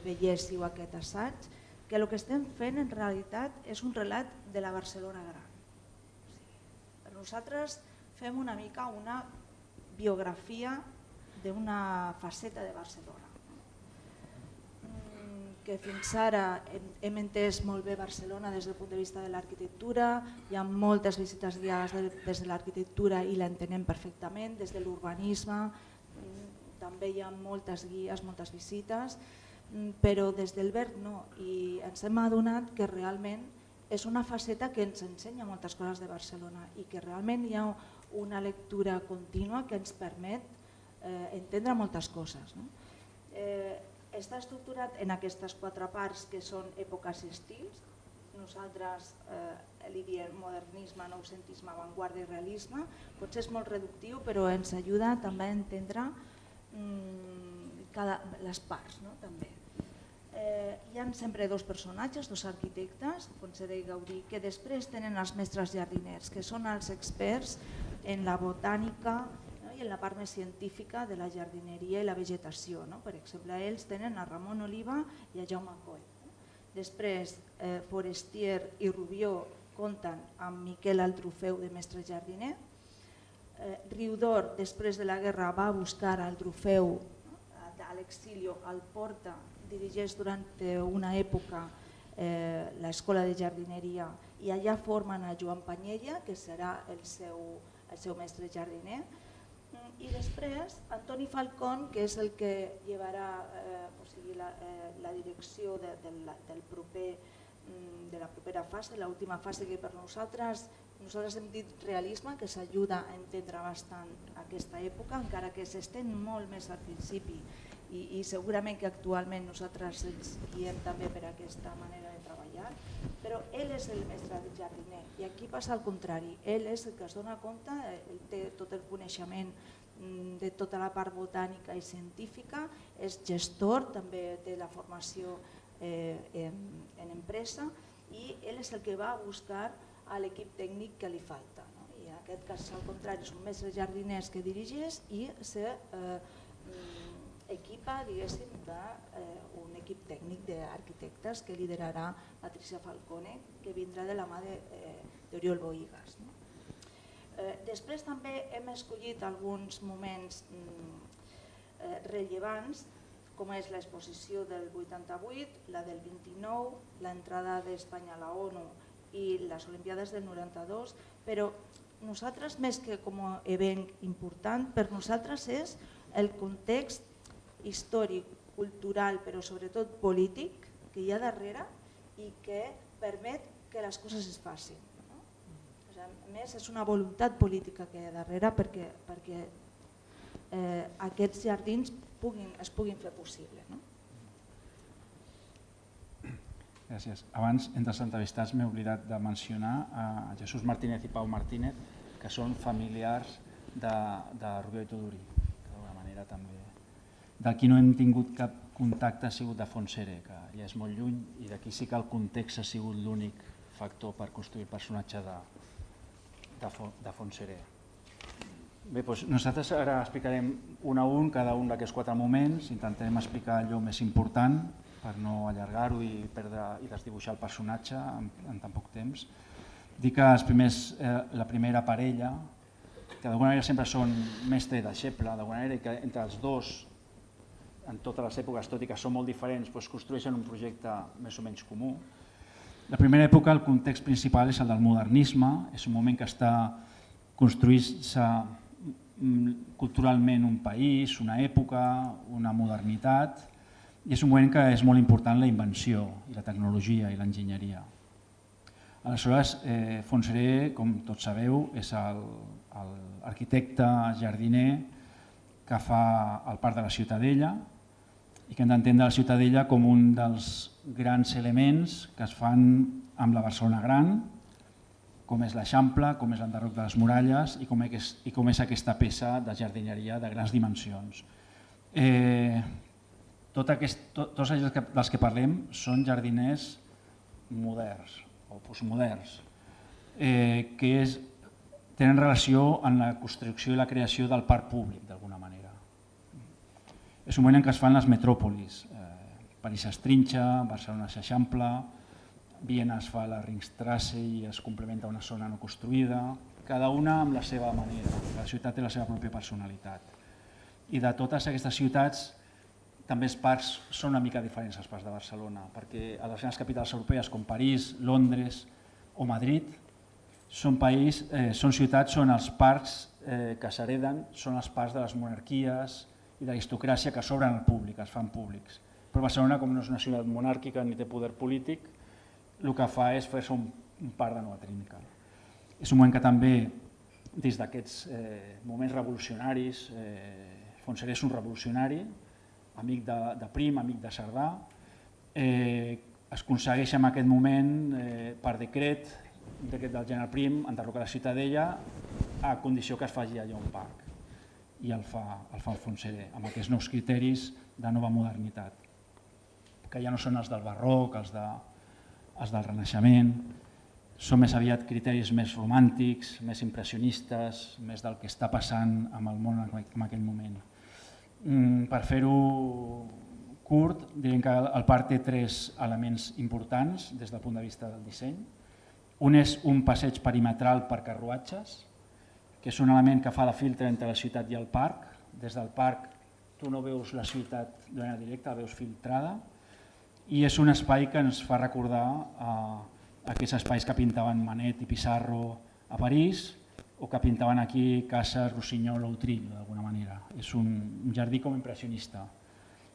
veiéssiu aquest assaig, que el que estem fent en realitat és un relat de la Barcelona gran. Nosaltres fem una mica una biografia d'una faceta de Barcelona, que fins ara hem entès molt bé Barcelona des del punt de vista de l'arquitectura, hi ha moltes visites guiades des de l'arquitectura i l'entenem perfectament, des de l'urbanisme, també hi ha moltes guies, moltes visites, però des del verd no, i ens hem adonat que realment és una faceta que ens ensenya moltes coses de Barcelona i que realment hi ha una lectura contínua que ens permet entendre moltes coses. Està estructurat en aquestes 4 parts que són èpoques i estils. Nosaltres li diem modernisme, noucentisme, avantguarda i realisme. Potser és molt reductiu, però ens ajuda també a entendre les parts. Hi ha sempre 2 personatges, 2 arquitectes, Fontserè i Gaudí, que després tenen els mestres jardiners, que són els experts en la botànica i en la part més científica de la jardineria i la vegetació. Per exemple, ells tenen a Ramon Oliva i a Jaume Coll. Després, Forestier i Rubió compten amb Miquel Altrufeu de mestre jardiner. Riudor, després de la guerra, va buscar al Trufeu a l'exilio, el porta, dirigeix durant una època l'escola de jardineria i allà formen a Joan Panyella, que serà el seu mestre jardiner. I després, Antoni Falcón, que és el que llevarà la direcció de la propera fase, l'última fase, que per nosaltres hem dit realisme, que s'ajuda a entendre bastant aquesta època, encara que s'estén molt més al principi i segurament que actualment nosaltres ens guiem també per aquesta manera de treballar, però ell és el mestre jardiner i aquí passa el contrari, ell és el que es dona compte, ell té tot el coneixement de tota la part botànica i científica, és gestor, també té la formació en empresa i ell és el que va a buscar a l'equip tècnic que li falta. I en aquest cas, al contrari, és un mestre jardiner que dirigeix i s'equipa, diguéssim, d'un equip tècnic d'arquitectes que liderarà Patricia Falcone, que vindrà de la mà d'Oriol Bohigas. Després també hem escollit alguns moments rellevants, com és l'exposició del 88, la del 29, l'entrada d'Espanya a la ONU i les Olimpiades del 92, però nosaltres, més que com a event important, per nosaltres és el context històric, cultural, però sobretot polític que hi ha darrere i que permet que les coses es facin. A més, és una voluntat política que hi ha darrere perquè aquests jardins es puguin fer possible. Gràcies. Abans, entre els entrevistats, m'he oblidat de mencionar a Jesús Martínez i Pau Martínez, que són familiars de Rubió i Tudurí, d'alguna manera també. Del qui no hem tingut cap contacte ha sigut de Fontserè, que ja és molt lluny, i d'aquí sí que el context ha sigut l'únic factor per construir el personatge de Fontserè. Bé, doncs nosaltres ara explicarem un a un cada un d'aquests 4 moments, intentarem explicar allò més important per no allargar-ho i desdibuixar el personatge en tan poc temps. Dir que la primera parella, que d'alguna manera sempre són mestre i deixeble, d'alguna manera, i que entre els dos, en totes les èpoques, tot i que són molt diferents, construeixen un projecte més o menys comú. La primera època, el context principal és el del modernisme, és un moment que està construint-se culturalment un país, una època, una modernitat, i és un moment que és molt important la invenció, i la tecnologia i l'enginyeria. Aleshores, Fontserè, com tots sabeu, és l'arquitecte jardiner que fa el Parc de la Ciutadella i que hem d'entendre la Ciutadella com un dels grans elements que es fan amb la Barcelona Gran, com és l'Eixample, com és l'enderroc de les muralles i com és aquesta peça de jardineria de grans dimensions. Tots aquells dels que parlem són jardiners moderns o postmoderns, que tenen relació amb la construcció i la creació del parc públic, d'alguna manera. És un moment en què es fan les metròpolis. París es trinxa, Barcelona s'eixampla, Viena es fa la Ringstrasse i es complementa una zona no construïda, cada una amb la seva manera. La ciutat té la seva pròpia personalitat. I de totes aquestes ciutats, també els parcs són una mica diferents als parcs de Barcelona, perquè a les grans capitals europees com París, Londres o Madrid són ciutats on els parcs que s'hereden són els parcs de les monarquies i de l'aristocràcia que s'obren al públic, es fan públics. Però Barcelona, com no és una ciutat monàrquica ni té poder polític, el que fa és fer-se un parc de nova trinca. És un moment que també, des d'aquests moments revolucionaris, Fontserè és un revolucionari, amic de Prim, amic de Cerdà, es aconsegueix en aquest moment, per decret del general Prim, enderrocar la Ciutadella a condició que es faci allà un parc. I el fa el Fontserè, amb aquests nous criteris de nova modernitat, que ja no són els del barroc, els del Renaixement, són més aviat criteris més romàntics, més impressionistes, més del que està passant amb el món en aquell moment. Per fer-ho curt, direm que el parc té 3 elements importants des del punt de vista del disseny. Un és un passeig perimetral per carruatges, que és un element que fa de filtre entre la ciutat i el parc. Des del parc tu no veus la ciutat de manera directa, la veus filtrada, i és un espai que ens fa recordar aquests espais que pintaven Manet i Pissarro a París, o que pintaven aquí cases Rossinyol o Utrill, d'alguna manera. És un jardí com impressionista.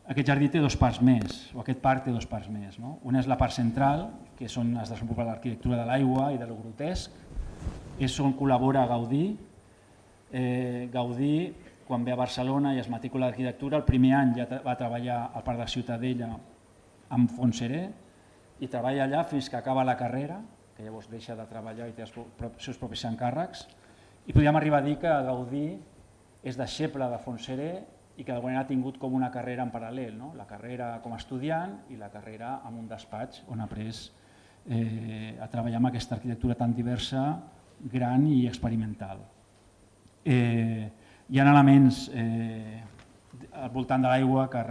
Aquest jardí té dues parts més, o aquest parc té dues parts més. Una és la part central, que és on es desenvolupa l'arquitectura de l'aigua i de lo grotesc, és on col·labora Gaudí. Gaudí, quan ve a Barcelona i es matricula d'arquitectura, el primer any ja va treballar al Parc de Ciutadella amb Fontserè i treballa allà fins que acaba la carrera, que llavors deixa de treballar i té els seus propis encàrrecs. I podríem arribar a dir que Gaudí és deixeble de Fontserè i que d'alguna manera ha tingut com una carrera en paral·lel, la carrera com a estudiant i la carrera en un despatx on ha après a treballar amb aquesta arquitectura tan diversa, gran i experimental. Hi ha elements al voltant de l'aigua que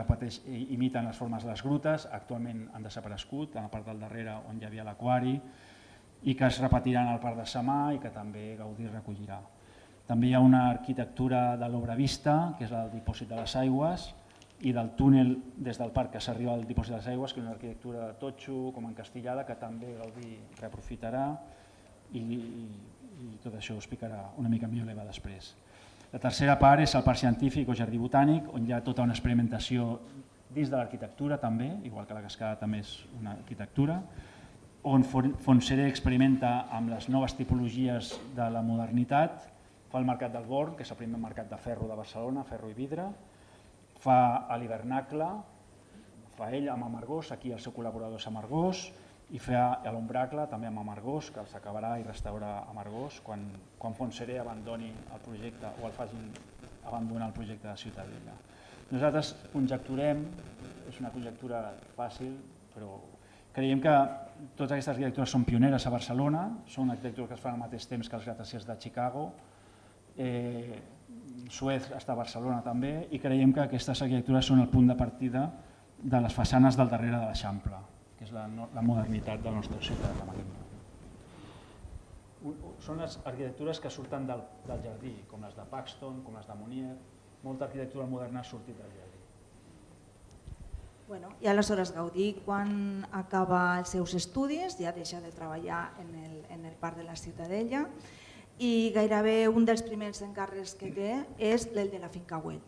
imiten les formes de les grutes, actualment han desaparegut en la part del darrere on hi havia l'aquari i que es repetiran al Parc de Samà i que també Gaudí recollirà. També hi ha una arquitectura de l'obra vista, que és la del dipòsit de les aigües, i del túnel des del parc que s'arriba al dipòsit de les aigües, que és una arquitectura de totxo, com encastillada, que també Gaudí reaprofitarà i tot això ho explicarà una mica millor l'Eva després. La tercera part és el parc científic o jardí botànic, on hi ha tota una experimentació dins de l'arquitectura també, igual que la cascada també és una arquitectura, on Fontserè experimenta amb les noves tipologies de la modernitat, fa el Mercat del Born, que és el primer mercat de ferro de Barcelona, ferro i vidre, fa l'hivernacle, fa ell amb Amargós, aquí el seu col·laborador és Amargós, i fa l'ombracle també amb Amargós, que s'acabarà i restaurarà Amargós quan Fontserè abandoni el projecte o el facin abandonar el projecte de Ciutadella. Nosaltres conjecturem, és una conjectura fàcil, però creiem que totes aquestes arquitectures són pioneres a Barcelona, són arquitectures que es fan al mateix temps que els gratacels de Chicago, Suez està a Barcelona també, i creiem que aquestes arquitectures són el punt de partida de les façanes del darrere de l'Eixample, que és la modernitat de la nostra ciutat. Són les arquitectures que surten del jardí, com les de Paxton, com les de Monier, molta arquitectura moderna ha sortit del jardí. I aleshores Gaudí, quan acaba els seus estudis, ja deixa de treballar en el Parc de la Ciutadella i gairebé un dels primers encàrrecs que té és el de la finca Güell.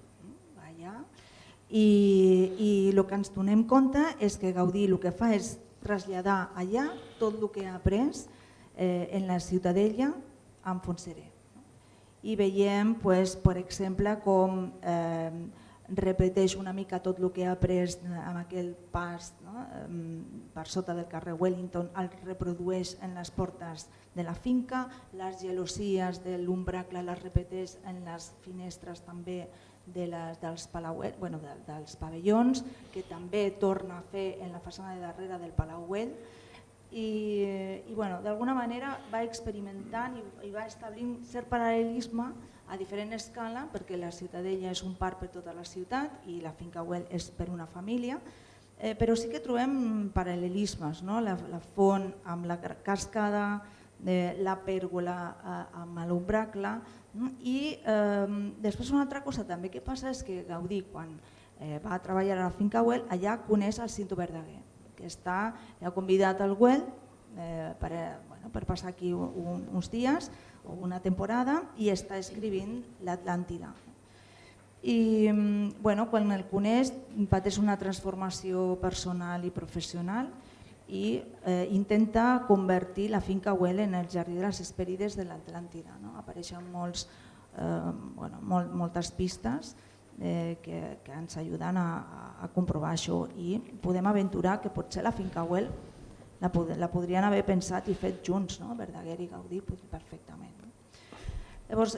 I el que ens donem compte és que Gaudí el que fa és traslladar allà tot el que ha après en la Ciutadella amb Fontserè. I veiem, per exemple, com repeteix una mica tot el que ha après amb aquell pas per sota del carrer Wellington, el reprodueix en les portes de la finca, les gelosies de l'ombracle les repeteix en les finestres també dels pavellons, que també torna a fer en la façana de darrere del Palau Güell, i d'alguna manera va experimentant i va establint cert paral·lelisme a diferent escala, perquè la Ciutadella és un parc per tota la ciutat i la finca Güell és per una família, però sí que trobem paral·lelismes, la font amb la cascada, la pèrgola amb l'ombracle, i després una altra cosa també que passa és que Gaudí, quan va treballar a la finca Güell, allà coneix el Cinto Verdaguer, que l'ha convidat al Güell per passar aquí uns dies o una temporada i està escrivint l'Atlàntida. I quan el coneix pateix una transformació personal i professional i intenta convertir la finca Güell en el jardí de les Hespèrides de l'Atlàntida. Apareixen moltes pistes que ens ajuden a comprovar això i podem aventurar que potser la finca Güell la podrien haver pensat i fet junts, Verdaguer i Gaudí perfectament. Llavors,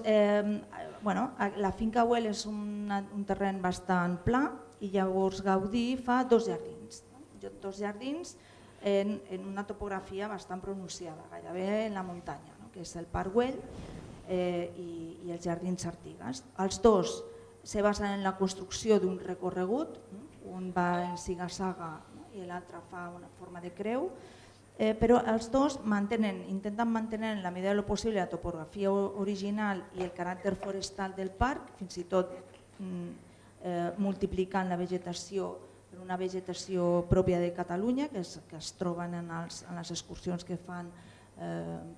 la finca Güell és un terreny bastant pla i llavors Gaudí fa dos jardins en una topografia bastant pronunciada, gairebé en la muntanya, que és el Parc Güell i els Jardins Artigues. Els dos se basen en la construcció d'un recorregut, un va en ziga-zaga i l'altre fa una forma de creu, però els dos intenten mantenir en la medida del possible la topografia original i el caràcter forestal del parc, fins i tot multiplicant la vegetació per una vegetació pròpia de Catalunya, que es troben en les excursions que fan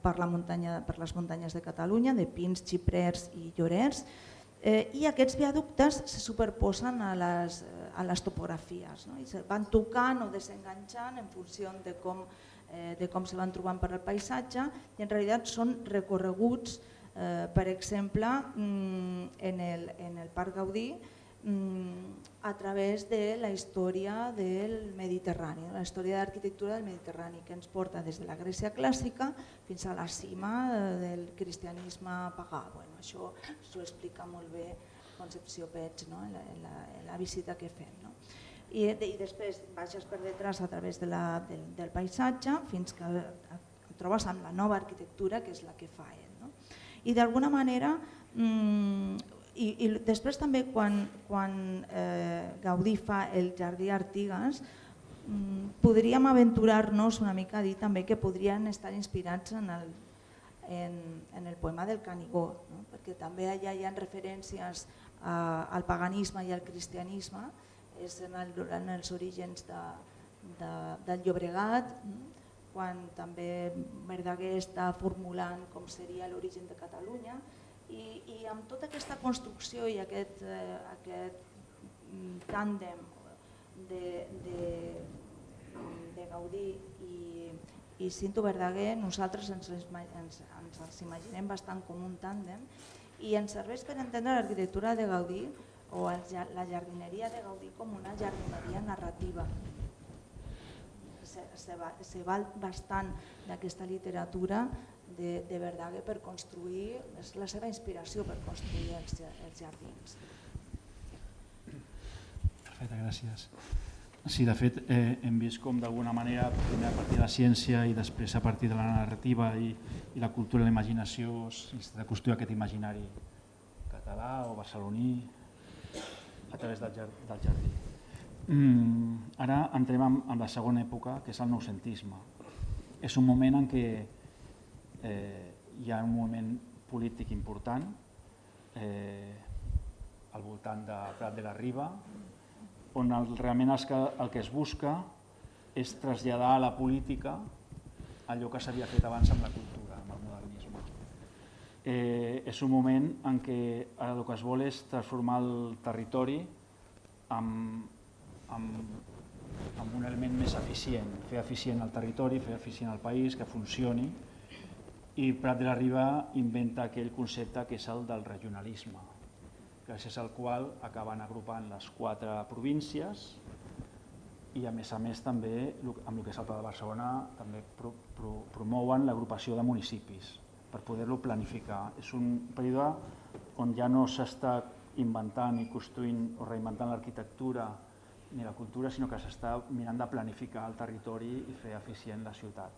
per les muntanyes de Catalunya, de pins, xiprers i llorers, i aquests viaductes se superposen a les topografies, no? I se van tocant o desenganxant en funció de com se van trobant per el paisatge, i en realitat són recorreguts, per exemple, en el Parc Gaudí, a través de la història del Mediterrani, la història d'arquitectura del Mediterrani, que ens porta des de la Grècia clàssica fins a la cima del cristianisme pagà. Bueno, això s'ho explica molt bé Concepció Peig, no? en la visita que fem. No? I després baixes per detrás a través del paisatge fins que et trobes amb la nova arquitectura, que és la que fa ell. No? I d'alguna manera, i després també quan Gaudí fa el Jardí Artigas, podríem aventurar-nos una mica a dir també que podrien estar inspirats en el poema del Canigó, no? Perquè també allà hi ha referències al paganisme i al cristianisme, és en els orígens del Llobregat, quan també Verdaguer està formulant com seria l'origen de Catalunya, i amb tota aquesta construcció i aquest tàndem de Gaudí i Cinto Verdaguer, nosaltres ens els imaginem bastant com un tàndem, i ens serveix per entendre l'arquitectura de Gaudí o la jardineria de Gaudí com una jardineria narrativa. Se val bastant d'aquesta literatura de Verdaguer per construir, és la seva inspiració per construir els jardins. Perfecte, gràcies. Sí, de fet, hem vist com d'alguna manera, primer a partir de la ciència i després a partir de la narrativa i la cultura i la imaginació, de construir aquest imaginari català o barceloní a través del jardí. Ara entrem en la segona època, que és el noucentisme. És un moment en què hi ha un moviment polític important al voltant de Prat de la Riba, on realment el que es busca és traslladar a la política allò que s'havia fet abans amb la cultura, amb el modernisme. És un moment en què el que es vol és transformar el territori en un element més eficient, fer eficient el territori, fer eficient el país, que funcioni, i Prat de la Riba inventa aquell concepte que és el del regionalisme, gràcies al qual acaben agrupant les 4 províncies i a més també amb el que és el Pla de Barcelona també promouen l'agrupació de municipis per poder-lo planificar. És un període on ja no s'està inventant i construint o reinventant l'arquitectura ni la cultura, sinó que s'està mirant de planificar el territori i fer eficient la ciutat.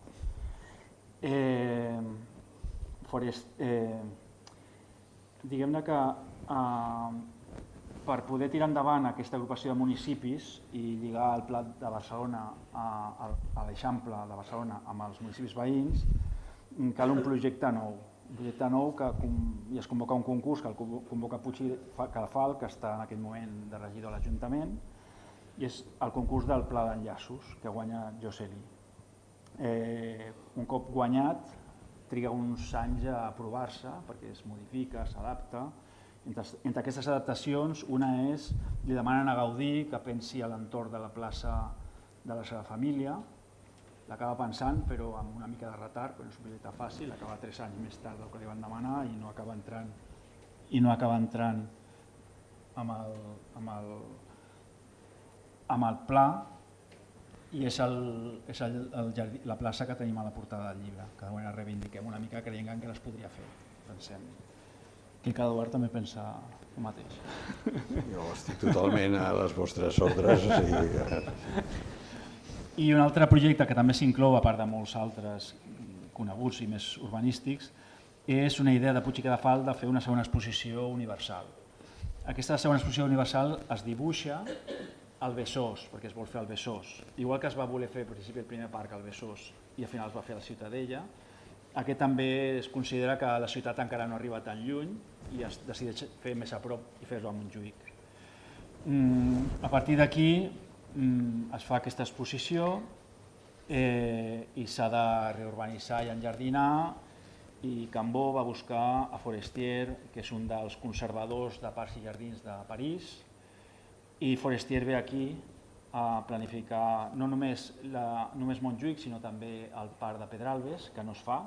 Diguem-ne que per poder tirar endavant aquesta agrupació de municipis i lligar el Pla de Barcelona a l'Eixample de Barcelona amb els municipis veïns, cal un projecte nou. Un projecte nou i es convoca un concurs que el convoca Puig i Cadafalch, que està en aquell moment de regidor a l'Ajuntament, i és el concurs del Pla d'Enllaços, que guanya Joseli. Un cop guanyat, triga uns anys a aprovar-se, perquè es modifica, s'adapta. Entre aquestes adaptacions, una és, li demanen a Gaudí que pensi a l'entorn de la plaça de la seva família, l'acaba pensant, però amb una mica de retard, però no és un projecte fàcil, acaba 3 anys més tard del que li van demanar i no acaba entrant amb el pla, i és la plaça que tenim a la portada del llibre, que d'alguna manera reivindiquem una mica, creiem que encara es podria fer, pensem. I cada Eduard també pensa el mateix. Jo estic totalment a les vostres ordres. I un altre projecte que també s'inclou, a part de molts altres coneguts i més urbanístics, és una idea de Puig i Cadafalch de fer una segona exposició universal. Aquesta segona exposició universal es dibuixa al Besòs, perquè es vol fer al Besòs. Igual que es va voler fer al principi el primer parc al Besòs i al final es va fer a la Ciutadella, aquest també es considera que la ciutat encara no arriba tan lluny i es decideix fer més a prop i fer-ho a Montjuïc. A partir d'aquí es fa aquesta exposició i s'ha de reurbanitzar i enjardinar, i Cambó va buscar a Forestier, que és un dels conservadors de parcs i jardins de París, i Forestier ve aquí a planificar no només Montjuïc, sinó també el parc de Pedralbes, que no es fa.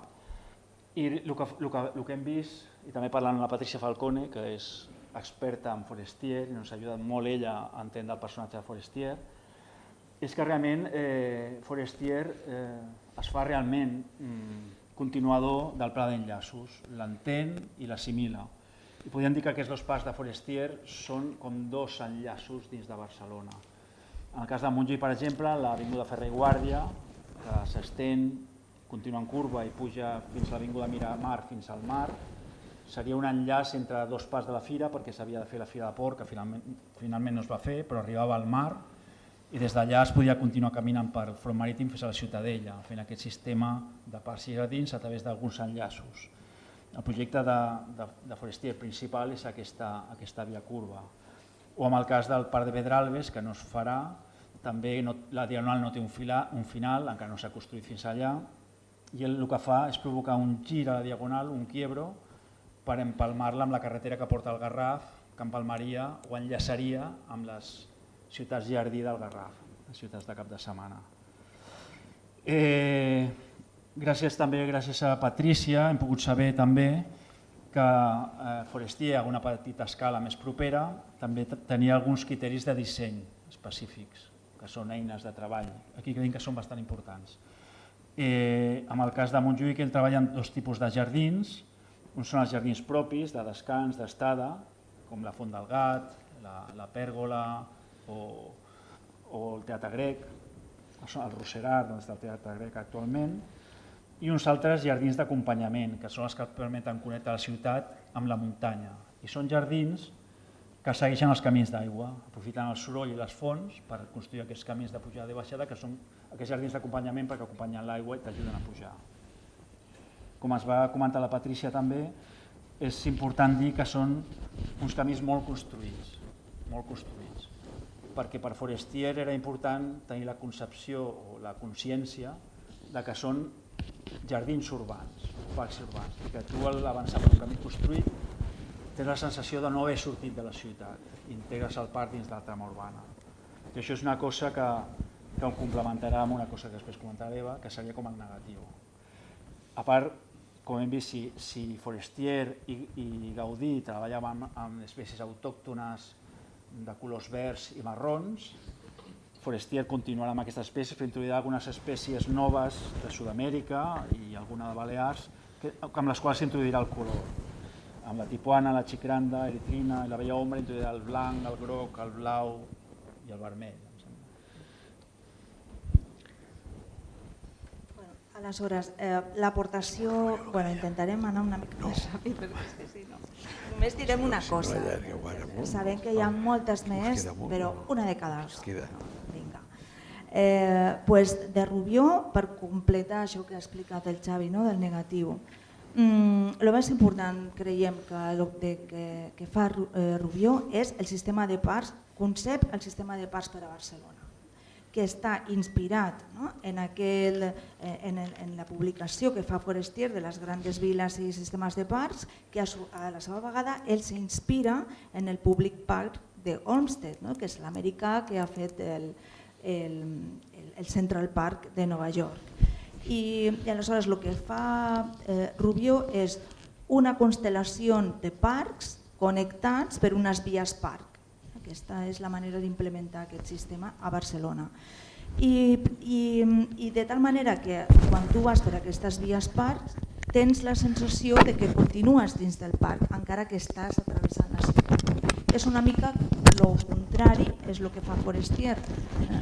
I el que hem vist, i també parlant amb la Patricia Falcone, que és experta en Forestier, i ens ha ajudat molt ella a entendre el personatge de Forestier, és que realment Forestier es fa realment continuador del pla d'enllaços, l'entén i l'assimila. I podríem dir que aquests dos parcs de Forestier són com dos enllaços dins de Barcelona. En el cas de Montjuïc, per exemple, l'avinguda Ferrer i Guàrdia, que s'estén, continua en curva i puja fins a l'avinguda Miramar, fins al mar, seria un enllaç entre dos parcs de la fira, perquè s'havia de fer la Fira de Port, que finalment no es va fer, però arribava al mar, i des d'allà es podia continuar caminant per el front marítim fins a la Ciutadella, fent aquest sistema de parcs i jardins a través d'alguns enllaços. El projecte de Forestier principal és aquesta via curva. O en el cas del parc de Pedralbes, que no es farà, també la diagonal no té un final, encara no s'ha construït fins allà, i el que fa és provocar un gir a la diagonal, un quiebro, per empalmar-la amb la carretera que porta al Garraf, que empalmaria o enllaçaria amb les ciutats jardí del Garraf, les ciutats de cap de setmana. Gràcies a Patrícia hem pogut saber també que Forestier, a una petita escala més propera, també tenia alguns criteris de disseny específics, que són eines de treball. Aquí creiem que són bastant importants. En el cas de Montjuïc, ell treballa en dos tipus de jardins. Uns són els jardins propis, de descans, d'estada, com la Font del Gat, la Pèrgola, o el Teatre Grec, el Roserar, on està el Teatre Grec actualment, i uns altres jardins d'acompanyament, que són els que permeten connectar la ciutat amb la muntanya. I són jardins que segueixen els camins d'aigua, aprofitant el soroll i les fonts per construir aquests camins de pujada i baixada, que són aquests jardins d'acompanyament perquè acompanyen l'aigua i t'ajuden a pujar. Com es va comentar la Patrícia també, és important dir que són uns camins molt construïts, perquè per Forestier era important tenir la concepció o la consciència de que són jardins urbans, parcs urbans, i que tu al avançar per un camí construït tens la sensació de no haver sortit de la ciutat, integres el parc dins de la trama urbana. I això és una cosa que ho complementarà amb una cosa que després comentarà l'Eva, que seria com el negatiu. A part, com hem vist, si Forestier i Gaudí treballaven amb espècies autòctones de colors verds i marrons, Forestier continuarà amb aquestes espècies, però introduirà algunes espècies noves de Sud-amèrica i alguna de Balears, amb les quals s'introduirà el color. Amb la tipuana, la xicranda, eritrina i la bella ombra introduirà el blanc, el groc, el blau i el vermell. Aleshores, l'aportació... Intentarem anar una mica més ràpid, perquè és que si no... Només direm una cosa. Sabem que hi ha moltes més, però una de cada. Vinga. De Rubió, per completar això que ha explicat el Xavi, del negatiu, el més important, creiem, que fa Rubió és el sistema de parcs, concep el sistema de parcs per a Barcelona, que està inspirat en la publicació que fa Forestier de les grans viles i sistemes de parcs, que a la seva vegada ell s'inspira en el Public Park d'Olmsted, que és l'americà que ha fet el Central Park de Nova York. I aleshores el que fa Rubió és una constel·lació de parcs connectats per unes vies parc. Aquesta és la manera d'implementar aquest sistema a Barcelona. I de tal manera que quan tu vas per aquestes vies parcs tens la sensació de que continues dins del parc, encara que estàs atravessant la ciutat. És una mica el contrari, és el que fa Forestier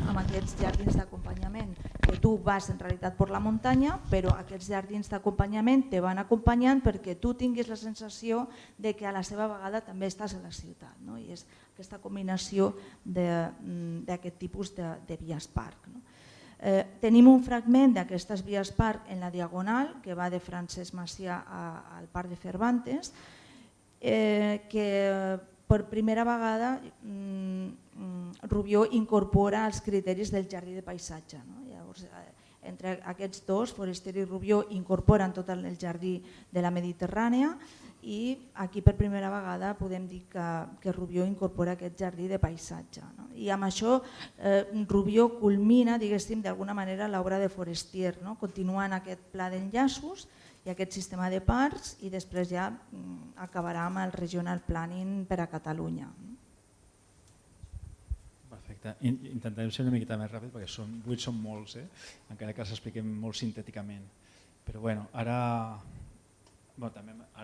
amb aquests jardins d'acompanyament, que tu vas en realitat per la muntanya, però aquests jardins d'acompanyament te van acompanyant perquè tu tinguis la sensació de que a la seva vegada també estàs a la ciutat. I és aquesta combinació d'aquest tipus de vies parc. Tenim un fragment d'aquestes vies parc en la Diagonal, que va de Francesc Macià al Parc de Cervantes, que per primera vegada Rubió incorpora els criteris del jardí de paisatge. Llavors, entre aquests dos, Forestier i Rubió, incorporen tot el jardí de la Mediterrània i aquí per primera vegada podem dir que Rubió incorpora aquest jardí de paisatge. I amb això Rubió culmina, diguéssim, d'alguna manera l'obra de Forestier, continuant aquest pla d'enllaços i aquest sistema de parcs i després ja acabarà amb el regional planning per a Catalunya. Perfecte. Intentarem ser una miqueta més ràpid perquè 8 són molts, encara que els expliquem molt sintèticament. Però bueno, ara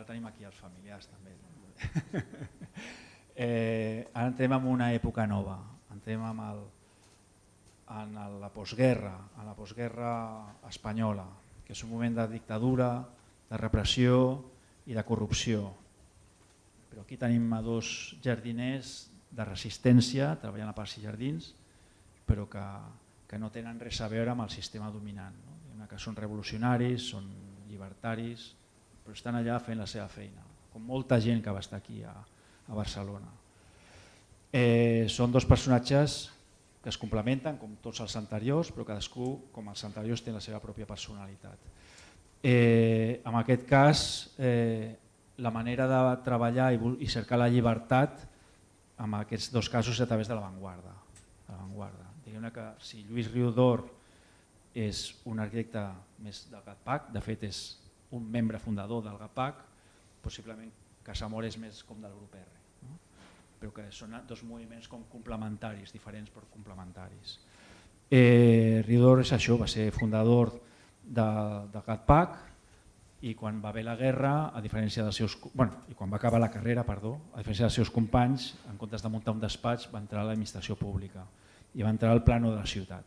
tenim aquí els familiars també. Ara entrem en una època nova, entrem en la postguerra espanyola, que és un moment de dictadura, de repressió i de corrupció. Però aquí tenim a 2 jardiners de resistència, treballant a Parcs i Jardins, però que no tenen res a veure amb el sistema dominant. Que són revolucionaris, són llibertaris, però estan allà fent la seva feina, com molta gent que va estar aquí a Barcelona. Són 2 personatges que es complementen, com tots els anteriors, però cadascú, com els anteriors, té la seva pròpia personalitat. En aquest cas, la manera de treballar i cercar la llibertat en aquests 2 casos és a través de l'avantguarda. Diguem-ne que si Lluís Riudor és un arquitecte més del GATPAC, de fet és un membre fundador del GATPAC, possiblement Casamor és més com del grup R, però que són 2 moviments com complementaris, diferents però complementaris. Riudor és això, va ser fundador del GATPAC i quan va haver la guerra, a diferència dels seus, i quan va acabar la carrera, perdó, a diferència dels seus companys, en comptes de muntar un despatx, va entrar a l'administració pública i va entrar al plano de la ciutat.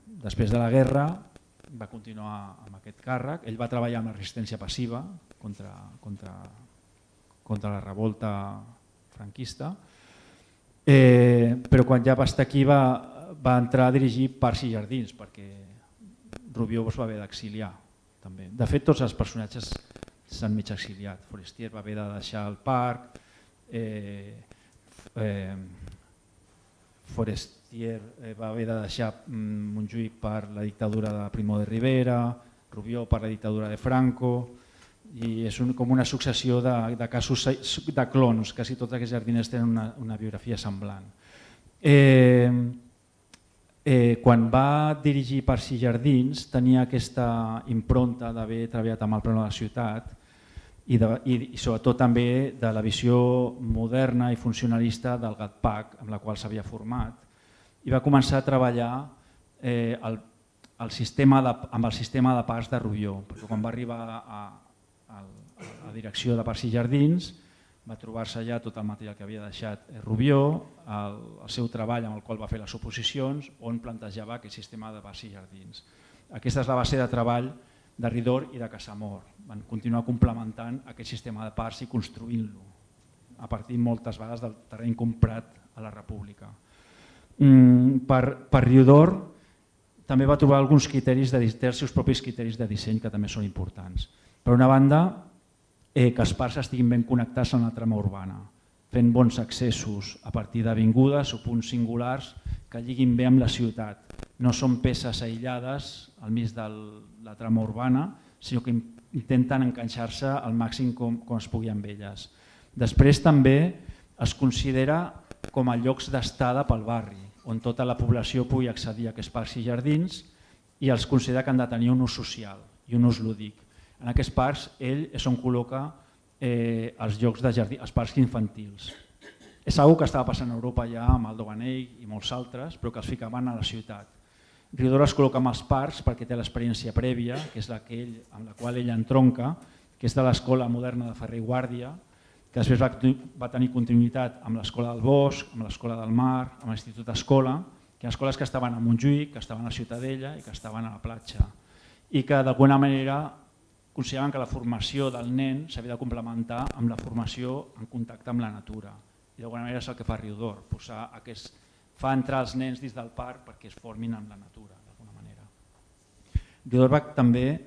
Després de la guerra va continuar amb aquest càrrec, ell va treballar amb la resistència passiva contra la revolta franquista, però quan ja va estar aquí va entrar a dirigir Parcs i Jardins perquè Rubió es va haver d'exiliar també. De fet, tots els personatges s'han mig exiliat. Forestier va haver de deixar el parc, Forestier va haver de deixar Montjuïc per la dictadura de Primo de Rivera, Rubió per la dictadura de Franco, i és com una successió de casos de clons, quasi tots aquests jardiners tenen una biografia semblant. Quan va dirigir Parcs i Jardins tenia aquesta impronta d'haver treballat amb el plano de la ciutat i sobretot també de la visió moderna i funcionalista del GATPAC amb la qual s'havia format i va començar a treballar amb el sistema de parcs de Rubió, perquè quan va arribar a la direcció de Parcs i Jardins va trobar-se ja tot el material que havia deixat Rubió, el seu treball amb el qual va fer les oposicions, on plantejava aquest sistema de Parcs i Jardins. Aquesta és la base de treball de Riudor i de Casamor. Van continuar complementant aquest sistema de parcs i construint-lo, a partir moltes vegades del terreny comprat a la República. Per Riudor també va trobar alguns criteris, té els seus propis criteris de disseny que també són importants. Per una banda, que els parcs estiguin ben connectats amb la trama urbana, fent bons accessos a partir d'avingudes o punts singulars que lliguin bé amb la ciutat. No són peces aïllades al mig de la trama urbana, sinó que intenten enganxar-se al màxim com es pugui amb elles. Després també es considera com a llocs d'estada pel barri, on tota la població pugui accedir a aquests parcs i jardins i els considera que han de tenir un ús social i un ús lúdic. En aquests parcs ell és on col·loca els llocs de jardí, els parcs infantils. És una cosa que estava passant a Europa ja amb el Doganell i molts altres, però que els ficaven a la ciutat. Riudor es col·loca amb els parcs perquè té l'experiència prèvia, que és amb la qual ell entronca, que és de l'Escola Moderna de Ferrer i Guàrdia, que després va tenir continuïtat amb l'Escola del Bosc, amb l'Escola del Mar, amb l'Institut Escola, que eren escoles que estaven a Montjuïc, que estaven a Ciutadella i que estaven a la platja, i que d'alguna manera consideraven que la formació del nen s'havia de complementar amb la formació en contacte amb la natura. I d'alguna manera és el que fa Riudor, fa entrar els nens dins del parc perquè es formin amb la natura. Riudor va també,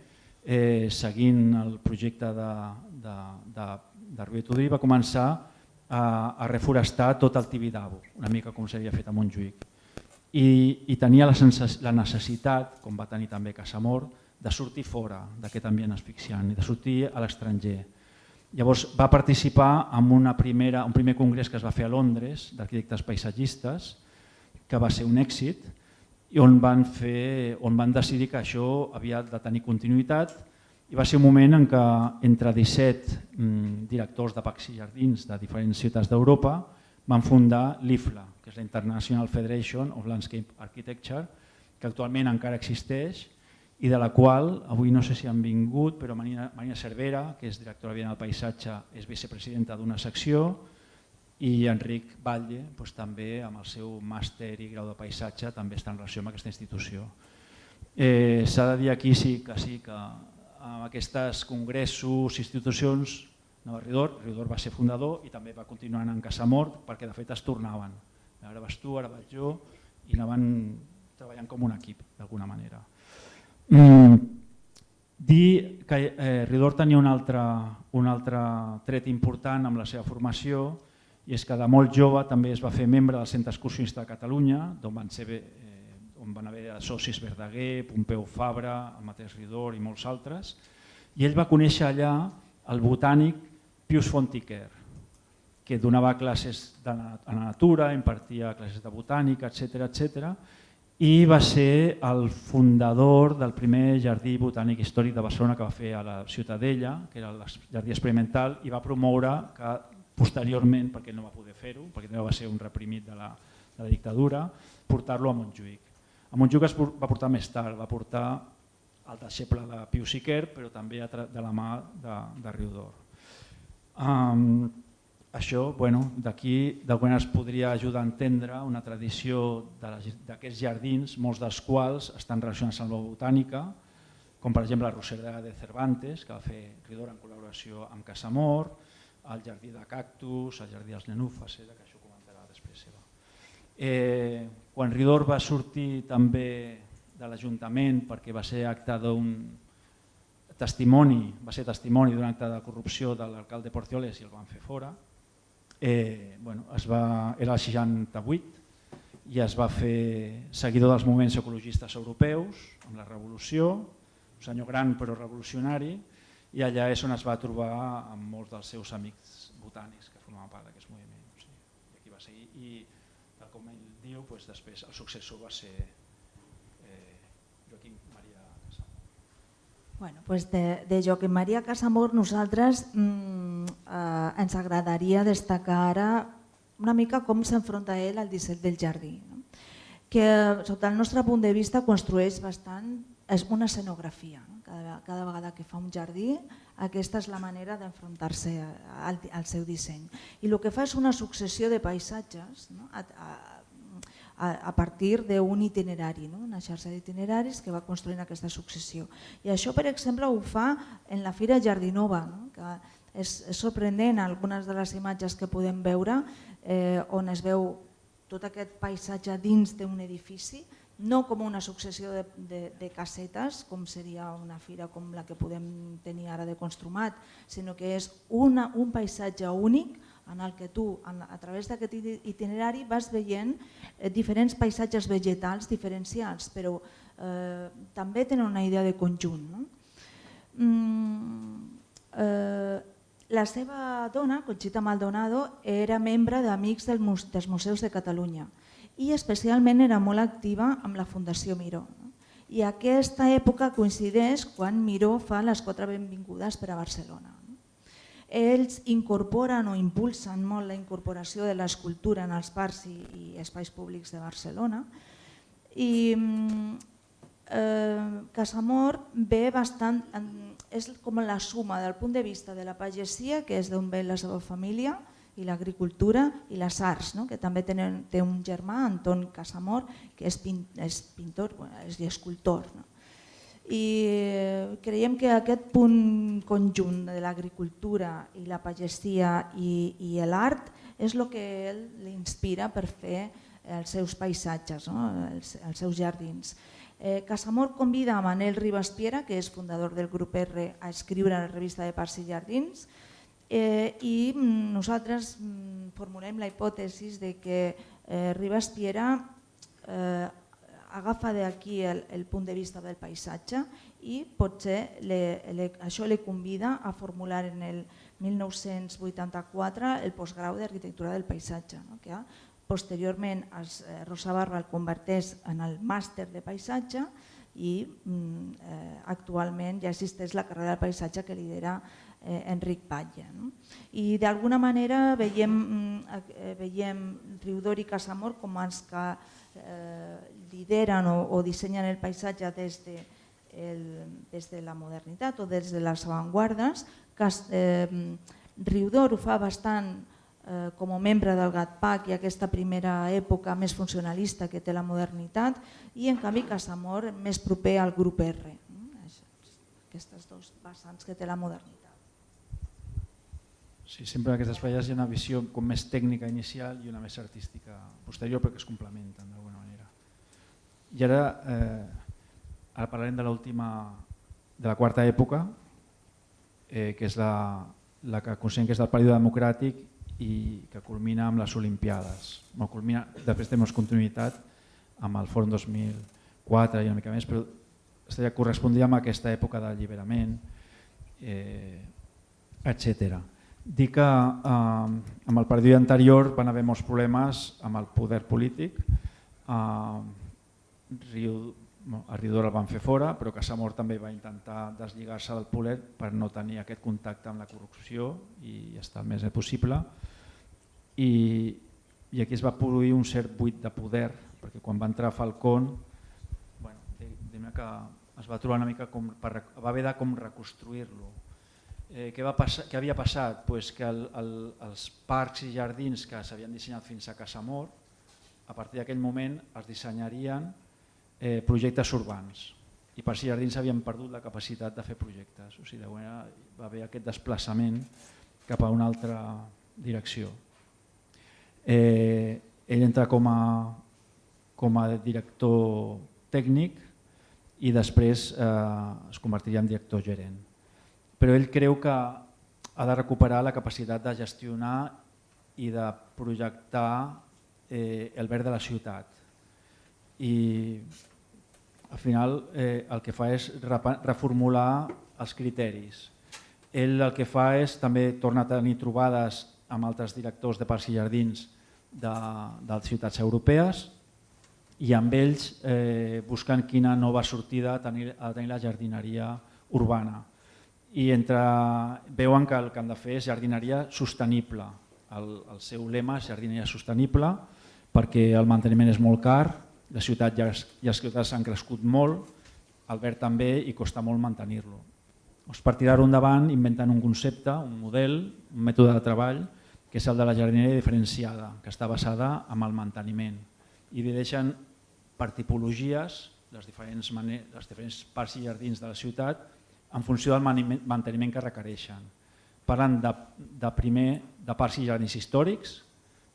seguint el projecte de Rubió i Tudurí, va començar a reforestar tot el Tibidabo, una mica com s'havia fet a Montjuïc. i tenia la necessitat, com va tenir també Casamor, de sortir fora d'aquest ambient asfixiant i de sortir a l'estranger. Llavors va participar en un primer congrés que es va fer a Londres d'arquitectes paisatgistes, que va ser un èxit, i on van decidir que això havia de tenir continuïtat, i va ser un moment en què entre 17 directors de parcs i jardins de diferents ciutats d'Europa van fundar l'IFLA, que és la International Federation of Landscape Architecture, que actualment encara existeix i de la qual avui no sé si han vingut, però Marina Cervera, que és directora del paisatge, és vicepresidenta d'una secció, i Enric Batlle també amb el seu màster i grau de paisatge també està en relació amb aquesta institució. S'ha de dir aquí que amb aquests congressos i institucions, Ridor va ser fundador i també va continuar en Casamor perquè de fet es tornaven. Ara vas tu, ara vaig jo i anaven treballant com un equip d'alguna manera. Dir que Ridor tenia un altre tret important amb la seva formació, i és que de molt jove també es va fer membre del Centre Excursionista de Catalunya, on van haver socis Verdaguer, Pompeu Fabra, el mateix Ridor i molts altres, i ell va conèixer allà el botànic Pius Fontiquer, que donava classes a la natura, impartia classes de botànica, etc. I va ser el fundador del primer jardí botànic històric de Barcelona que va fer a la Ciutadella, que era el jardí experimental, i va promoure que posteriorment, perquè no va poder fer-ho, perquè també va ser un reprimit de la dictadura, portar-lo a Montjuïc. A Montjuïc es va portar més tard, va portar el deixeble de Pius Siquer, però també de la mà de Riudor. Això, d'aquí d'alguna manera es podria ajudar a entendre una tradició d'aquests jardins, molts dels quals estan relacionats amb la botànica, com per exemple la Rosereda de Cervantes, que va fer Ridor en col·laboració amb Casamor, el jardí de cactus, el jardí dels nenúfars, que això ho comentarà després seva. Quan Ridor va sortir també de l'Ajuntament perquè va ser acte d'un testimoni, d'un acte de corrupció de l'alcalde Porcioles i el van fer fora, era el 68 i es va fer seguidor dels moviments ecologistes europeus amb la revolució, un senyor gran però revolucionari, i allà és on es va trobar amb molts dels seus amics botànics que formaven part d'aquest moviment. I aquí va seguir i, tal com ell diu, després el successor va ser Joaquim Maria Casamor. De Joaquim Maria Casamor nosaltres ens agradaria destacar ara una mica com s'enfronta ell al disseny del jardí, que sota el nostre punt de vista construeix bastant, és una escenografia. Cada vegada que fa un jardí, aquesta és la manera d'enfrontar-se al seu disseny. I el que fa és una successió de paisatges a partir d'un itinerari, una xarxa d'itineraris que va construint aquesta successió. I això, per exemple, ho fa en la Fira Jardinova, que és sorprenent algunes de les imatges que podem veure, on es veu tot aquest paisatge dins d'un edifici, no com una successió de casetes, com seria una fira com la que podem tenir ara de Construmat, sinó que és un paisatge únic en el que tu, a través d'aquest itinerari, vas veient diferents paisatges vegetals diferenciats, però també tenen una idea de conjunt. La seva dona, Conxita Maldonado, era membre d'Amics dels Museus de Catalunya i especialment era molt activa amb la Fundació Miró. I aquesta època coincideix quan Miró fa les 4 benvingudes per a Barcelona. Ells incorporen o impulsen molt la incorporació de l'escultura en els parcs i espais públics de Barcelona. I Casamor ve bastant, és com la suma del punt de vista de la pagesia, que és d'on ve la seva família, i l'agricultura i les arts, que també té un germà, Anton Casamor, que és pintor i escultor. I creiem que aquest punt conjunt de l'agricultura i la pagesia i l'art és el que l'inspira per fer els seus paisatges, els seus jardins. Casamor convida a Manel Ribas Piera, que és fundador del grup R, a escriure a la revista de Parcs i Jardins, i nosaltres formulem la hipòtesi que Ribas Piera agafa d'aquí el punt de vista del paisatge i potser això li convida a formular en el 1984 el postgrau d'Arquitectura del Paisatge, que posteriorment Rosa Barba el converteix en el màster de paisatge i actualment ja existeix la carrera de paisatge que lidera Enric Batlle. I d'alguna manera veiem Riudor i Casamor com els que lideren o dissenyen el paisatge des de la modernitat o des de les avantguardes. Riudor ho fa bastant com a membre del GATPAC i aquesta primera època més funcionalista que té la modernitat, i en canvi Casamor més proper al grup R, aquestes dues vessants que té la modernitat. Sí, sempre en aquestes falles hi ha una visió com més tècnica inicial i una més artística posterior perquè es complementen d'alguna manera. I ara parlarem de la quarta època, que és la que considerem que és del període democràtic i que culmina amb les Olimpiades. Després tenim continuïtat amb el Fòrum 2004 i una mica més, però correspondria amb aquesta època d'alliberament, etc. Dir que amb el període anterior van haver molts problemes amb el poder polític. A Riudor el van fer fora, però Casamor també va intentar deslligar-se del poder per no tenir aquest contacte amb la corrupció i estar el més possible. I aquí es va produir un cert buit de poder, perquè quan va entrar Falcón es va trobar una mica com va haver de reconstruir-lo. Què havia passat? Que els parcs i jardins que s'havien dissenyat fins a Casamor, a partir d'aquell moment es dissenyarien projectes urbans i parcs i jardins havien perdut la capacitat de fer projectes. O sigui, va haver aquest desplaçament cap a una altra direcció. Ell entra com a director tècnic i després es convertiria en director gerent. Però ell creu que ha de recuperar la capacitat de gestionar i de projectar el verd de la ciutat. I al final el que fa és reformular els criteris. Ell el que fa és també tornar a tenir trobades amb altres directors de parcs i jardins de ciutats europees i amb ells buscant quina nova sortida ha de tenir la jardineria urbana. I veuen que el que han de fer és jardineria sostenible. El seu lema és jardineria sostenible perquè el manteniment és molt car, la ciutat i les ciutats han crescut molt, el verd també i costa molt mantenir-lo. Per tirar-ho endavant inventen un concepte, un model, un mètode de treball que és el de la jardineria diferenciada, que està basada en el manteniment i divideixen per tipologies les diferents parcs i jardins de la ciutat en funció del manteniment que requereixen. Parlen primer de parcs i jardins històrics,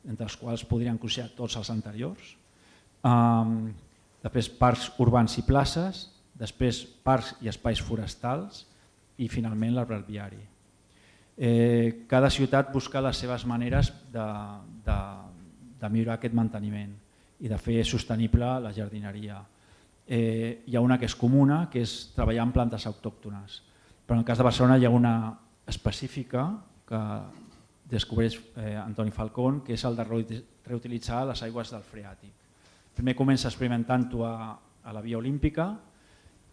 entre els quals podrien considerar tots els anteriors, després parcs urbans i places, després parcs i espais forestals i finalment l'arbre viari. Cada ciutat busca les seves maneres de millorar aquest manteniment i de fer sostenible la jardineria. Hi ha una que és comuna, que és treballar en plantes autòctones, però en el cas de Barcelona hi ha una específica que descobreix Antoni Falcón, que és el de reutilitzar les aigües del freàtic. Primer comença experimentant-ho a la Via Olímpica,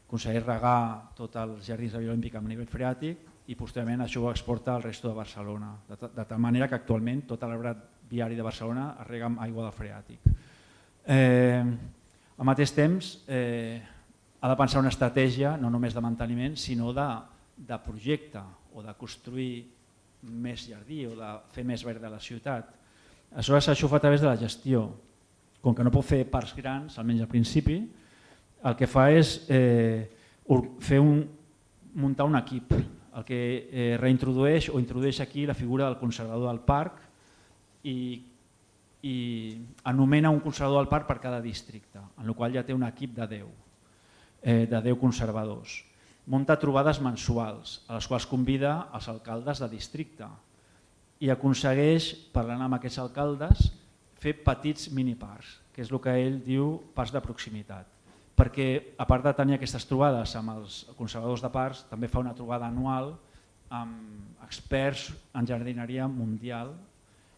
aconsegueix regar tots els jardins de la Via Olímpica a nivell freàtic i posteriorment això ho exporta al resto de Barcelona, de tal manera que actualment tot l'arbre viari de Barcelona es rega amb aigua del freàtic. Al mateix temps ha de pensar una estratègia no només de manteniment sinó de projecte o de construir més jardí o de fer més verd de la ciutat. Aleshores això ho fa a través de la gestió. Com que no pot fer parcs grans, almenys al principi, el que fa és muntar un equip, el que reintrodueix o introdueix aquí la figura del conservador del parc i anomena un conservador del parc per cada districte, en el qual ja té un equip de 10 conservadors. Munta trobades mensuals, a les quals convida els alcaldes de districte i aconsegueix, parlant amb aquests alcaldes, fer petits miniparcs, que és el que ell diu parcs de proximitat. Perquè a part de tenir aquestes trobades amb els conservadors de parcs, també fa una trobada anual amb experts en jardineria mundial,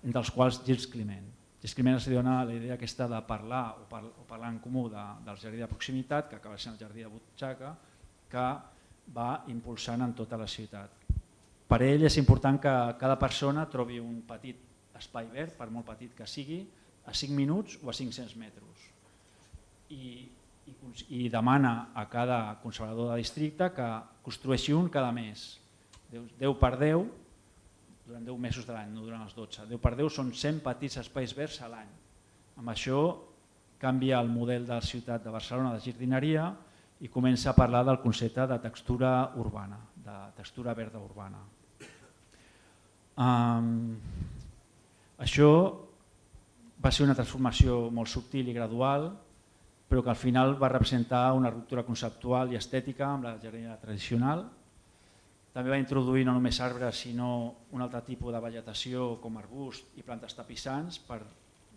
entre els quals Gilles Climent. Gilles Climent es dona la idea aquesta de parlar o parlar en comú del jardí de proximitat, que acaba sent el jardí de butxaca, que va impulsant en tota la ciutat. Per ell és important que cada persona trobi un petit espai verd, per molt petit que sigui, a 5 minuts o a 500 metres. I demana a cada conservador de districte que construeixi un cada mes. 10 per 10, durant 10 mesos de l'any, no durant els 12. 10 per 10 són 100 petits espais verds a l'any. Amb això canvia el model de la ciutat de Barcelona de jardineria i comença a parlar del concepte de textura urbana, de textura verda urbana. Això va ser una transformació molt subtil i gradual, però que al final va representar una ruptura conceptual i estètica amb la jardineria tradicional. També va introduir no només arbres, sinó un altre tipus de vegetació com arbust i plantes tapissants per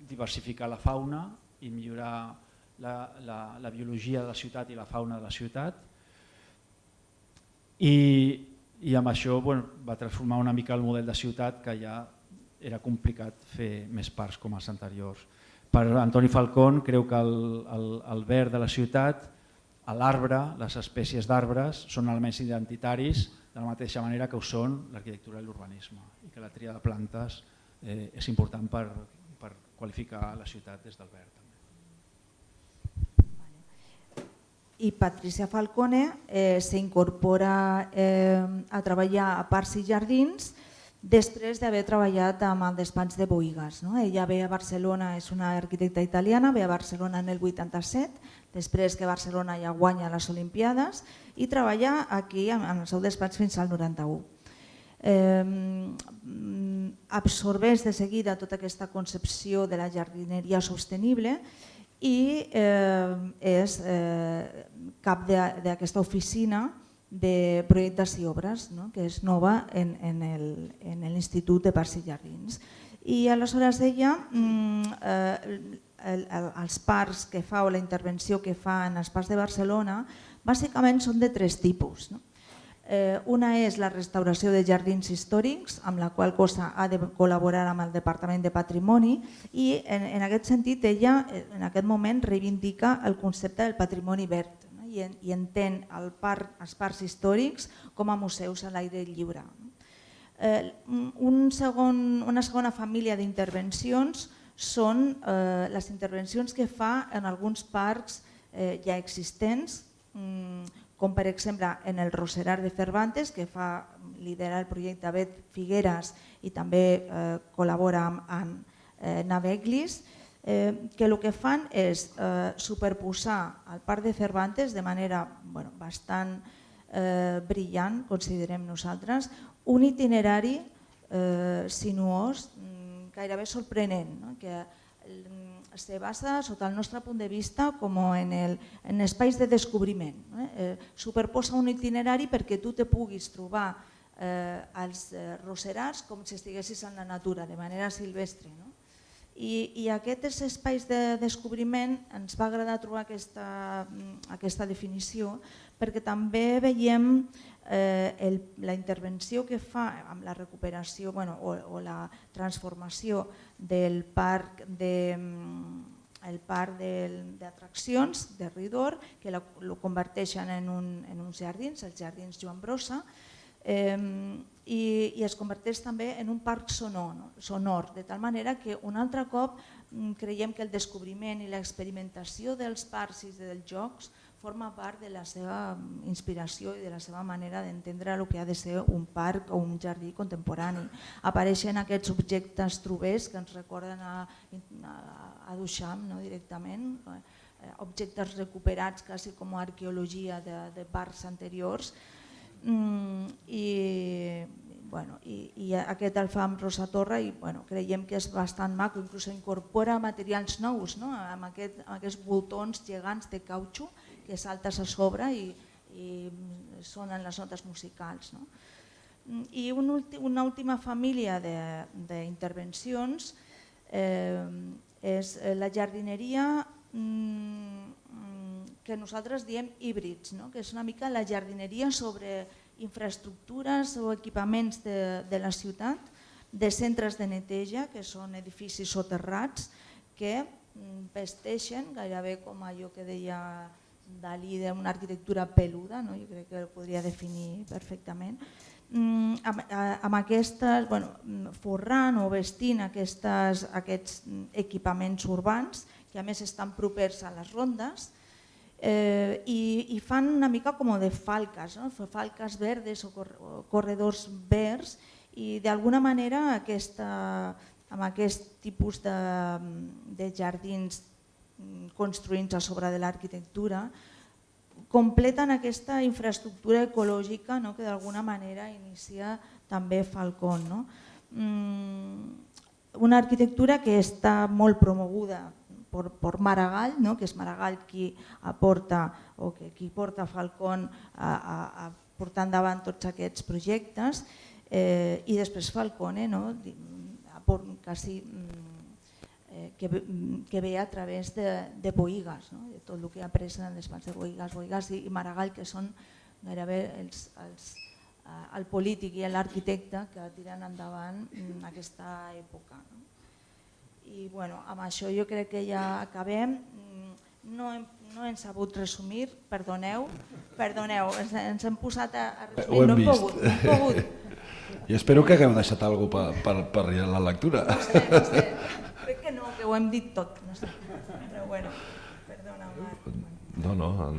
diversificar la fauna i millorar la biologia de la ciutat i la fauna de la ciutat. I amb això va transformar una mica el model de ciutat, que ja era complicat fer més parcs com els anteriors. Per Antoni Falcón creu que el verd de la ciutat, l'arbre, les espècies d'arbres, són elements identitaris de la mateixa manera que ho són l'arquitectura i l'urbanisme, i que la tria de plantes és important per qualificar la ciutat des del verd. I Patricia Falcone s'incorpora a treballar a Parcs i Jardins després d'haver treballat amb el despatx de Bohigas. Ella ve a Barcelona, és una arquitecta italiana, ve a Barcelona en el 87, després que Barcelona ja guanya les Olimpiades, i treballa aquí en el seu despatx fins al 91. Absorbeix de seguida tota aquesta concepció de la jardineria sostenible i és cap d'aquesta oficina de projectes i obres, que és nova en l'Institut de Parcs i Jardins. I aleshores ella, els parcs que fa o la intervenció que fa en els parcs de Barcelona bàsicament són de 3 tipus. Una és la restauració de jardins històrics, amb la qual cosa ha de col·laborar amb el Departament de Patrimoni, i en aquest sentit ella en aquest moment reivindica el concepte del patrimoni verd i entén els parcs històrics com a museus a l'aire lliure. Una segona família d'intervencions són les intervencions que fa en alguns parcs ja existents, com per exemple en el Roserar de Cervantes, que lidera el projecte Bet Figueres i també col·labora amb Naveglis, que el que fan és superposar al Parc de Cervantes de manera bastant brillant, considerem nosaltres, un itinerari sinuós gairebé sorprenent, que se basa, sota el nostre punt de vista, com en espais de descobriment. Superposa un itinerari perquè tu te puguis trobar als roserars com si estiguessis en la natura, de manera silvestre. I aquests espais de descobriment ens va agradar trobar aquesta definició perquè també veiem la intervenció que fa amb la recuperació o la transformació del parc d'atraccions de Ridor, que el converteixen en uns jardins, els Jardins Joan Brossa, i es converteix també en un parc sonor, de tal manera que un altre cop creiem que el descobriment i l'experimentació dels parcs i dels jocs forma part de la seva inspiració i de la seva manera d'entendre el que ha de ser un parc o un jardí contemporani. Apareixen aquests objectes trobers que ens recorden a Duchamp directament, objectes recuperats quasi com a arqueologia de parcs anteriors, i aquest el fa amb Rosa Torra i creiem que és bastant maco, inclús incorpora materials nous, amb aquests voltons gegants de cautxú que saltes a sobre i sonen les notes musicals. I una última família d'intervencions És la jardineria que nosaltres diem híbrids, que és una mica la jardineria sobre infraestructures o equipaments de la ciutat, de centres de neteja, que són edificis soterrats, que vesteixen gairebé com allò que deia Dalí d'una arquitectura peluda, jo crec que ho podria definir perfectament, amb aquestes, forrant o vestint aquests equipaments urbans, que a més estan propers a les rondes, i fan una mica com de falques, falques verdes o corredors verds, i d'alguna manera amb aquest tipus de jardins construïts a sobre de l'arquitectura completen aquesta infraestructura ecològica que d'alguna manera inicia també Falcón. Una arquitectura que està molt promoguda per Maragall, que és Maragall qui aporta o qui porta Falcón a portar endavant tots aquests projectes, i després Falcone quasi que ve a través de Bohigas, de tot el que ha après en les mans de Bohigas i Maragall, que són gairebé el polític i l'arquitecte que tiren endavant aquesta època. I amb això jo crec que ja acabem. No hem sabut resumir, perdoneu, ens hem posat a resumir, no hem pogut. I espero que hagueu deixat alguna cosa per la lectura. No sé, crec que no, que ho hem dit tot, no sé, però bueno, perdona Marc. No,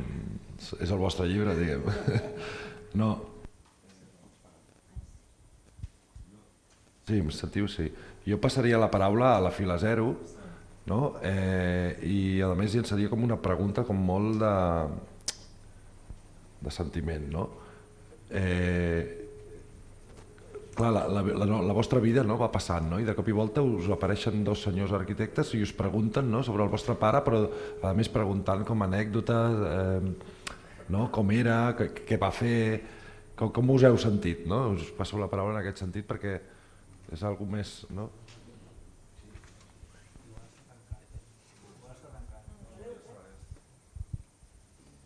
és el vostre llibre, diguem. No. Sí, em sentiu, sí. Jo passaria la paraula a la fila 0, i a més llançaria com una pregunta com molt de sentiment. Clar, la vostra vida va passant, i de cop i volta us apareixen dos senyors arquitectes i us pregunten sobre el vostre pare, però a més preguntant com a anècdota com era, què va fer, com us heu sentit. Us passo la paraula en aquest sentit perquè és algo més...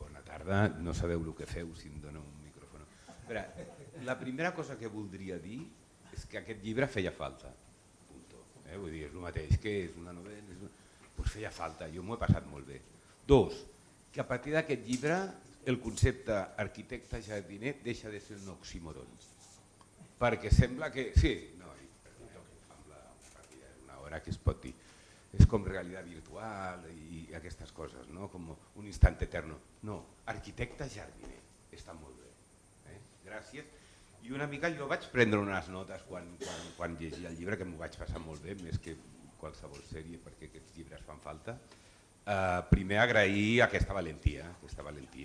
Bona tarda, no sabeu el que feu si em doneu un micròfon. La primera cosa que voldria dir és que aquest llibre feia falta. Vull dir, és el mateix que és una novel·la, doncs feia falta, jo m'ho he passat molt bé. 2, que a partir d'aquest llibre el concepte arquitecte jardiner deixa de ser un oxímoron. Perquè sembla que... Sí, no, una hora que es pot dir. És com realitat virtual i aquestes coses, com un instant eterno. No, arquitecte jardiner, està molt bé. Gràcies. I una mica jo vaig prendre unes notes quan llegia el llibre, que m'ho vaig passar molt bé, més que qualsevol sèrie, perquè aquests llibres fan falta. Primer agrair aquesta valentia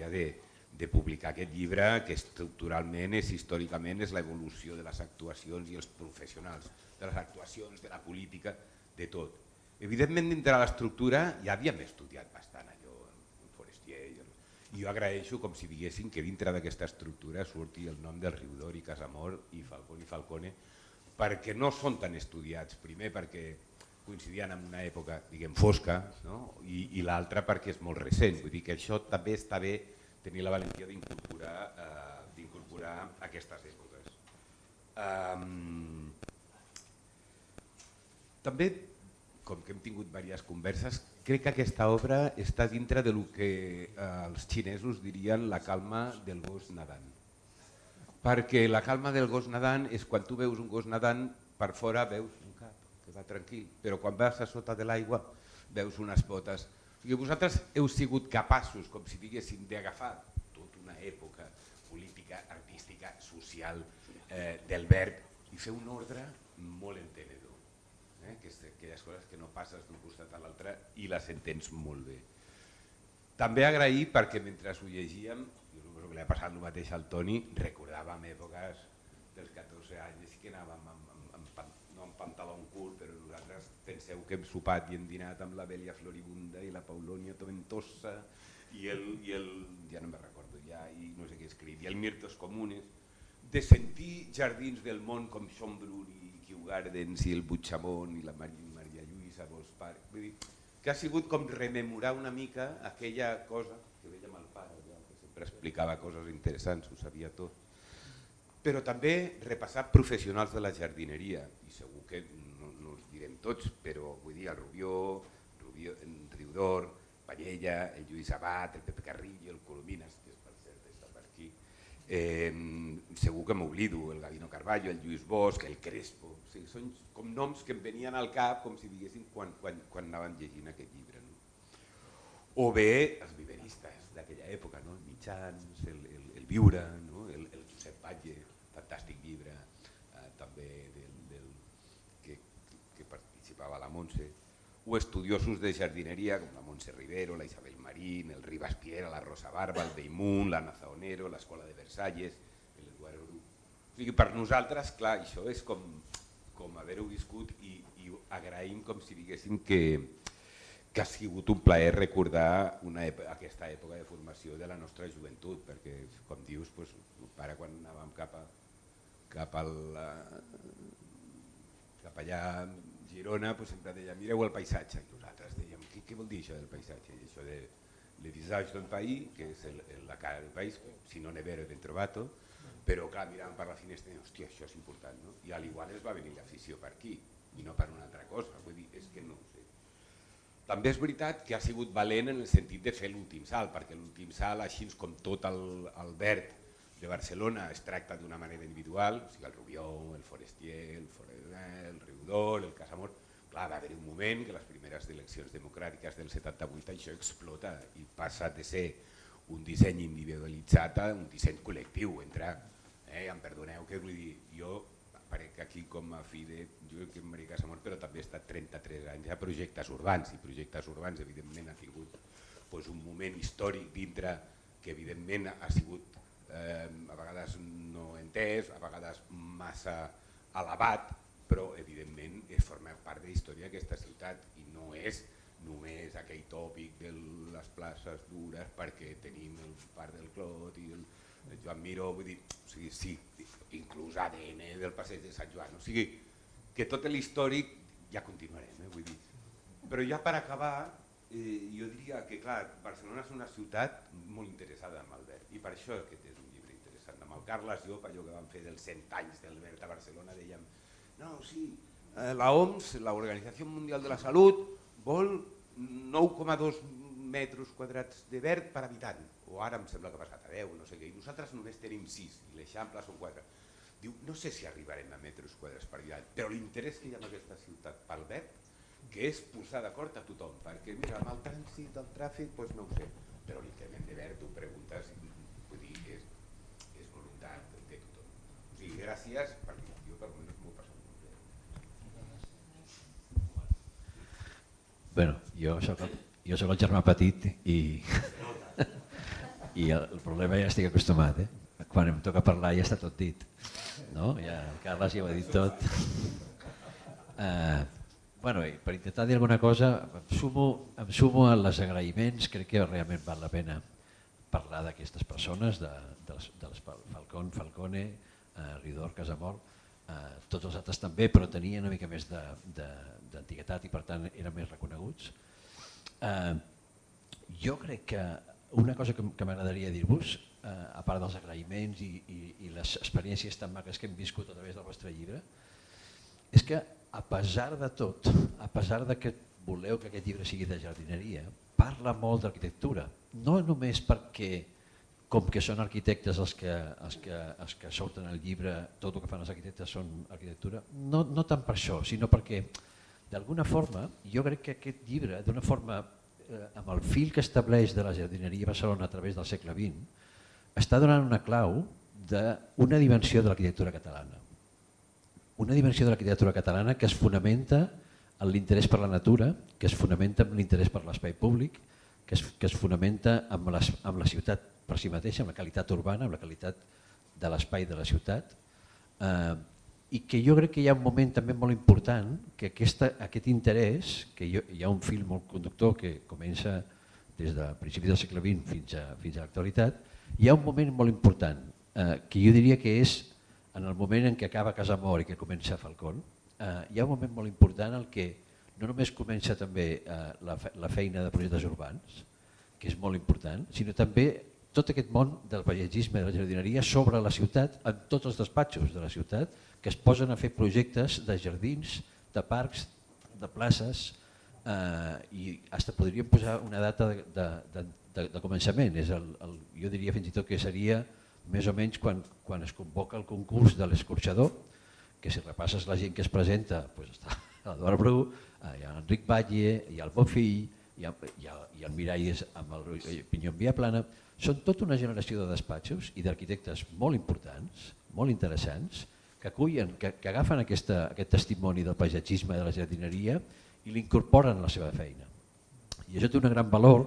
de publicar aquest llibre, que estructuralment, històricament, és l'evolució de les actuacions i els professionals, de les actuacions, de la política, de tot. Evidentment, dintre de l'estructura ja havíem estudiat bastant allò, en Forestier, i jo agraeixo com si diguessin que dintre d'aquesta estructura surti el nom del Riudor i Casamor i Falcón i Falcone, perquè no són tan estudiats, primer perquè coincidien en una època, diguem, fosca, i l'altra perquè és molt recent. Vull dir que això també està bé tenir la valentia d'incorporar aquestes èpoques. També, com que hem tingut diverses converses, crec que aquesta obra està dintre del que els xinesos dirien la calma del gos nedant. Perquè la calma del gos nedant és quan tu veus un gos nedant, per fora veus un cap que va tranquil, però quan vas a sota de l'aigua veus unes potes. Vosaltres heu sigut capaços, com si diguéssim, d'agafar tota una època política, artística, social del verb i fer un ordre molt entenedor. Aquelles coses que no passes d'un costat a l'altre i les entens molt bé. També agrair perquè mentre ho llegíem, jo suposo que li ha passat el mateix al Toni, recordàvem èpoques dels 14 anys que anàvem no amb pantaló curt, però nosaltres penseu que hem sopat i hem dinat amb la Bèlia Floribunda i la Paulònia Toventosa i el ja no me'n recordo ja, i no sé què he escrit, i el Mirtos Comunes, de sentir jardins del món com Schönbrunn i Kew Gardens i el Butxamont i la Maria Lluís Lluïsa Bosch. Vull dir, que ha sigut com rememorar una mica aquella cosa que veiem al pare, que sempre explicava coses interessants, ho sabia tot. Però també repassar professionals de la jardineria, i segur que no els direm tots, però vull dir, el Rubió, en Riudor, Panyella, el Lluís Abat, el Pepe Carrillo, el Colomines, que per cert està per aquí, segur que m'oblido, el Gavino Carballo, el Lluís Bosch, el Crespo, o sigui, són com noms que em venien al cap, com si diguéssim, quan anàvem llegint aquest llibre. No? O bé els viveristes d'aquella època, no? El Mitjans, el Viure, no? el Josep Batlle, fantàstic llibre, també que participava a la Montse, o estudiosos de jardineria com la Montse Rivero, la Isabel Marín, el Rivas Piera, la Rosa Barba, el Beimunt, l'Anna Zaonero, l'Escola de Versalles, l'Eduard Bru. O sigui, per nosaltres, clar, això és com haver-ho viscut i agraïm com si diguéssim que ha sigut un plaer recordar aquesta època de formació de la nostra joventut, perquè, com dius, el pare quan anàvem cap allà a Girona sempre deia mireu el paisatge, i nosaltres dèiem què vol dir això del paisatge? I això de le visage d'un país, que és la cara del país, si no n'è vero ben trovato, però clar, miràvem per la finestra i hòstia, això és important, no? I a l'igual es va venir l'afició per aquí i no per una altra cosa, vull dir, és que no ho sé. També és veritat que ha sigut valent en el sentit de fer l'últim salt, perquè l'últim salt, així com tot el verd de Barcelona, es tracta d'una manera individual, o sigui, el Rubió, el Forestier, el Riudor, el Casamor. Clar, va haver un moment que les primeres eleccions democràtiques del 78 això explota i passa de ser un disseny individualitzat a un disseny col·lectiu. Em perdoneu que vull dir, jo aparec aquí com a fill de Maria Casamor, però també he estat 33 anys a projectes urbans, i projectes urbans evidentment ha tingut un moment històric dintre que evidentment ha sigut a vegades no entès, a vegades massa elevat, però evidentment forma part de la història d'aquesta ciutat i no és només aquell tòpic de les places dures perquè tenim el Parc del Clot i el Joan Miró, vull dir, sí, inclús ADN del passeig de Sant Joan, o sigui que tot l'històric ja continuarem, vull dir. Però ja per acabar, jo diria que clar, Barcelona és una ciutat molt interessada en el verd i per això aquest és un llibre interessant. Amb el Carles Llop, allò que vam fer dels 100 anys del verd a Barcelona, dèiem no, sí, la OMS, la Organizació Mundial de la Salut, vol 9,2 metres quadrats de verd per habitant, o ara em sembla que ha passat a 10, no sé què, i nosaltres només tenim 6, i l'Eixample són 4. Diu, no sé si arribarem a metres quadrats per habitant, però l'interès que hi ha en aquesta ciutat pel verd, que és posar d'acord a tothom, perquè mira, amb el trànsit, el tràfic, doncs no ho sé, però l'increment de verd, tu preguntes, vull dir, és voluntat de tothom. O sigui, gràcies, perquè jo per almenys m'ho he passat molt bé. Bueno, jo soc el germà petit i el problema ja estic acostumat, quan em toca parlar ja està tot dit, no? Ja el Carles ja ho ha dit tot. Bueno, per intentar dir alguna cosa, em sumo als agraïments, crec que realment val la pena parlar d'aquestes persones, de Falcone, Ridor, Casamor, tots els altres també, però tenien una mica més d'antiguitat i per tant eren més reconeguts. Jo crec que una cosa que m'agradaria dir-vos, a part dels agraïments i les experiències tan maques que hem viscut a través del vostre llibre, és que a pesar de tot, a pesar que voleu que aquest llibre sigui de jardineria, parla molt d'arquitectura, no només perquè com que són arquitectes els que surten al llibre, tot el que fan els arquitectes són arquitectura, no tant per això, sinó perquè d'alguna forma jo crec que aquest llibre, d'una forma amb el fil que estableix de la jardineria a Barcelona a través del segle XX, està donant una clau d'una dimensió de l'arquitectura catalana. Una dimensió de l'arquitectura catalana que es fonamenta en l'interès per la natura, que es fonamenta en l'interès per l'espai públic, que es fonamenta amb la ciutat per si mateixa, amb la qualitat urbana, amb la qualitat de l'espai de la ciutat, i que jo crec que hi ha un moment també molt important que aquest interès, que hi ha un fil molt conductor que comença des de principis del segle XX fins a l'actualitat, hi ha un moment molt important que jo diria que és en el moment en què acaba Casamor i que comença Falcón, hi ha un moment molt important en què no només comença també la feina de projectes urbans, que és molt important, sinó també tot aquest món del paisatgisme i de la jardineria sobre la ciutat, en tots els despatxos de la ciutat, que es posen a fer projectes de jardins, de parcs, de places, i fins podríem posar una data de començament. Jo diria fins i tot que seria més o menys quan es convoca el concurs de l'escorxador, que si repasses la gent que es presenta, està l'Eduard Bru, hi ha l'Enric Batlle, hi ha el Bofill, hi ha el Miralles amb el Pinyó en Via Plana. Són tota una generació de despatxos i d'arquitectes molt importants, molt interessants, que acullen, que agafen aquest testimoni del paisatgisme i de la jardineria i l'incorporen a la seva feina. I això té un gran valor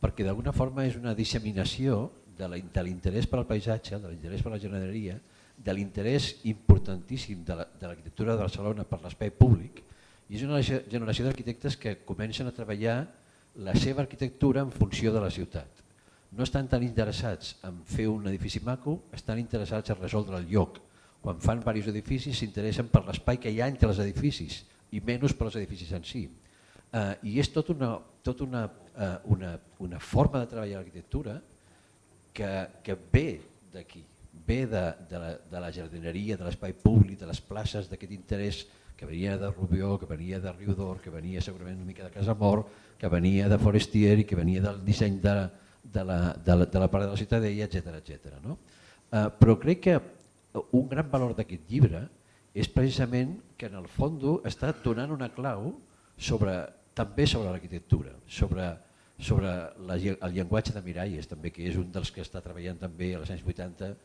perquè d'alguna forma és una disseminació de l'interès per al paisatge, de l'interès per la jardineria, de l'interès importantíssim de l'arquitectura de Barcelona per l'espai públic, i és una generació d'arquitectes que comencen a treballar la seva arquitectura en funció de la ciutat. No estan tan interessats en fer un edifici maco, estan interessats a resoldre el lloc. Quan fan diversos edificis s'interessen per l'espai que hi ha entre els edificis i menys per els edificis en si. I és tota una forma de treballar l'arquitectura que ve d'aquí, ve de la jardineria, de l'espai públic, de les places, d'aquest interès que venia de Rubió, que venia de Riudor, que venia segurament una mica de Casamor, que venia de Forestier i que venia del disseny de la part de la Ciutadella, etc. Però crec que un gran valor d'aquest llibre és precisament que en el fons està donant una clau també sobre l'arquitectura, sobre el llenguatge de Miralles, també, que és un dels que està treballant també als anys 80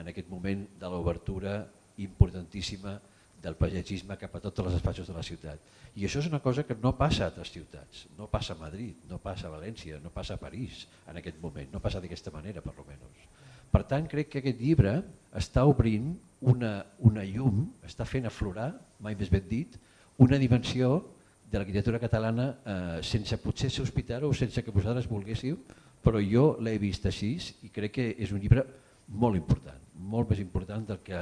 en aquest moment de l'obertura importantíssima del paisatgisme cap a tots els espais de la ciutat. I això és una cosa que no passa a altres ciutats, no passa a Madrid, no passa a València, no passa a París en aquest moment, no passa d'aquesta manera per almenys. Per tant, crec que aquest llibre està obrint una llum, està fent aflorar, mai més ben dit, una dimensió de l'arquitectura catalana sense potser sospitar-ho o sense que vosaltres volguéssiu, però jo l'he vist així i crec que és un llibre molt important, molt més important del que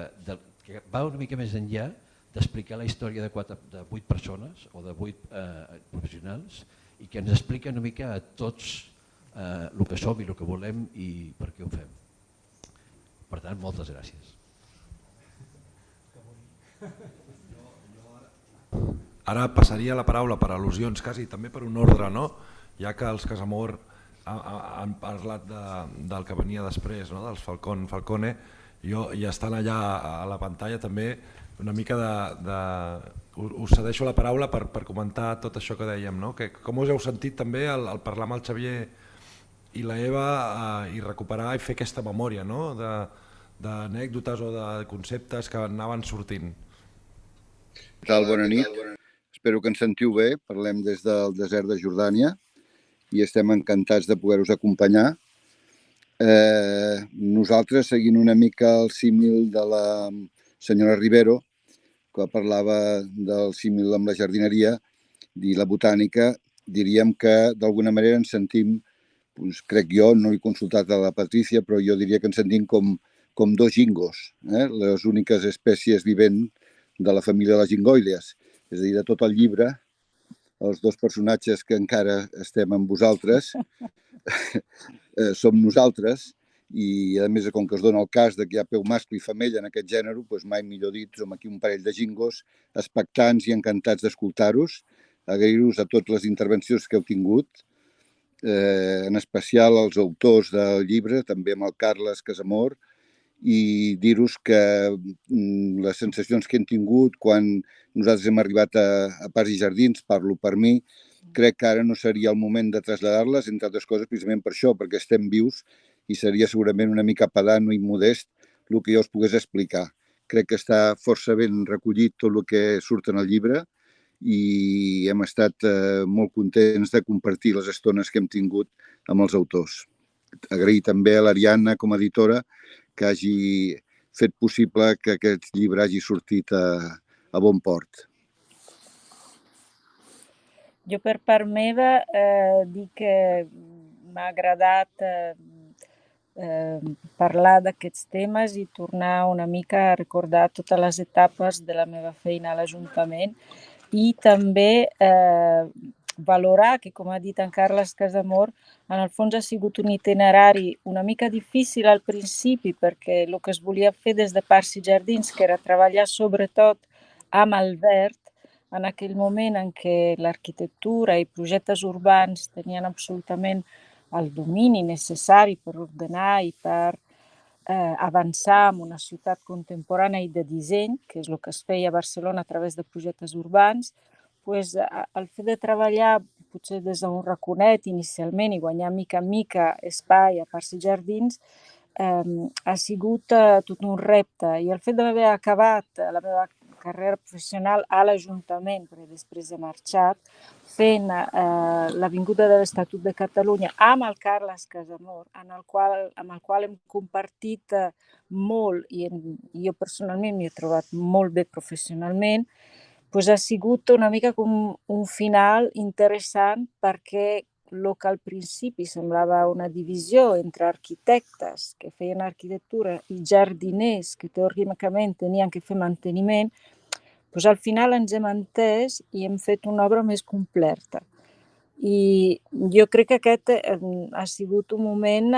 va una mica més enllà d'explicar la història de 8 persones o de 8 professionals i que ens explica una mica a tots el que som i el que volem i per què ho fem. Per tant, moltes gràcies. Ara passaria la paraula per al·lusions, quasi també per un ordre, no? Ja que els Casamor han parlat del que venia després, dels Falcone, jo ja estan allà a la pantalla també una mica us cedeixo la paraula per comentar tot això que dèiem, no? Com us heu sentit també al parlar amb el Xavier i la Eva i recuperar i fer aquesta memòria d'anècdotes o de conceptes que anaven sortint. Què tal? Bona nit. Espero que ens sentiu bé. Parlem des del desert de Jordània i estem encantats de poder-vos acompanyar. Nosaltres, seguint una mica el símil de la senyora Rivero, que parlava del símil amb la jardineria i la botànica, diríem que d'alguna manera ens sentim, crec jo, no he consultat a la Patrícia, però jo diria que ens sentim com dos gingos, les úniques espècies vivents de la família de les gingoides. És a dir, de tot el llibre, els dos personatges que encara estem amb vosaltres som nosaltres i, a més, com que es dona el cas que hi ha peu mascle i femella en aquest gènere, doncs mai millor dit, som aquí un parell de gingos expectants i encantats d'escoltar-vos, agrair-vos a totes les intervencions que heu tingut, en especial als autors del llibre, també amb el Carles Casamor, i dir-vos que les sensacions que hem tingut quan nosaltres hem arribat a Parcs i Jardins, parlo per mi, crec que ara no seria el moment de traslladar-les, entre altres coses, precisament per això, perquè estem vius i seria segurament una mica pedant o immodest el que jo us pogués explicar. Crec que està força ben recollit tot el que surt en el llibre i hem estat molt contents de compartir les estones que hem tingut amb els autors. Agrair també a l'Ariadna com a editora que hagi fet possible que aquest llibre hagi sortit a bon port. Jo per part meva dic que m'ha agradat parlar d'aquests temes i tornar una mica a recordar totes les etapes de la meva feina a l'Ajuntament i també valorar que, com ha dit en Carles Casamor, en el fons ha sigut un itinerari una mica difícil al principi perquè el que es volia fer des de Parcs i Jardins, que era treballar sobretot amb el verd, en aquell moment en què l'arquitectura i projectes urbans tenien absolutament el domini necessari per ordenar i per avançar en una ciutat contemporània i de disseny, que és el que es feia a Barcelona a través de projectes urbans, pues, el fet de treballar potser des d'un raconet inicialment i guanyar mica en mica espai a Parcs i Jardins ha sigut tot un repte. I el fet d'haver acabat la meva carrera professional a l'Ajuntament, perquè després he marxat, fent l'Avinguda de l'Estatut de Catalunya amb el Carles Casamor, amb el qual hem compartit molt i jo personalment m'hi he trobat molt bé professionalment, doncs ha sigut una mica com un final interessant perquè el que al principi semblava una divisió entre arquitectes que feien arquitectura i jardiners que teòricament tenien que fer manteniment, doncs al final ens hem entès i hem fet una obra més completa. I jo crec que aquest ha sigut un moment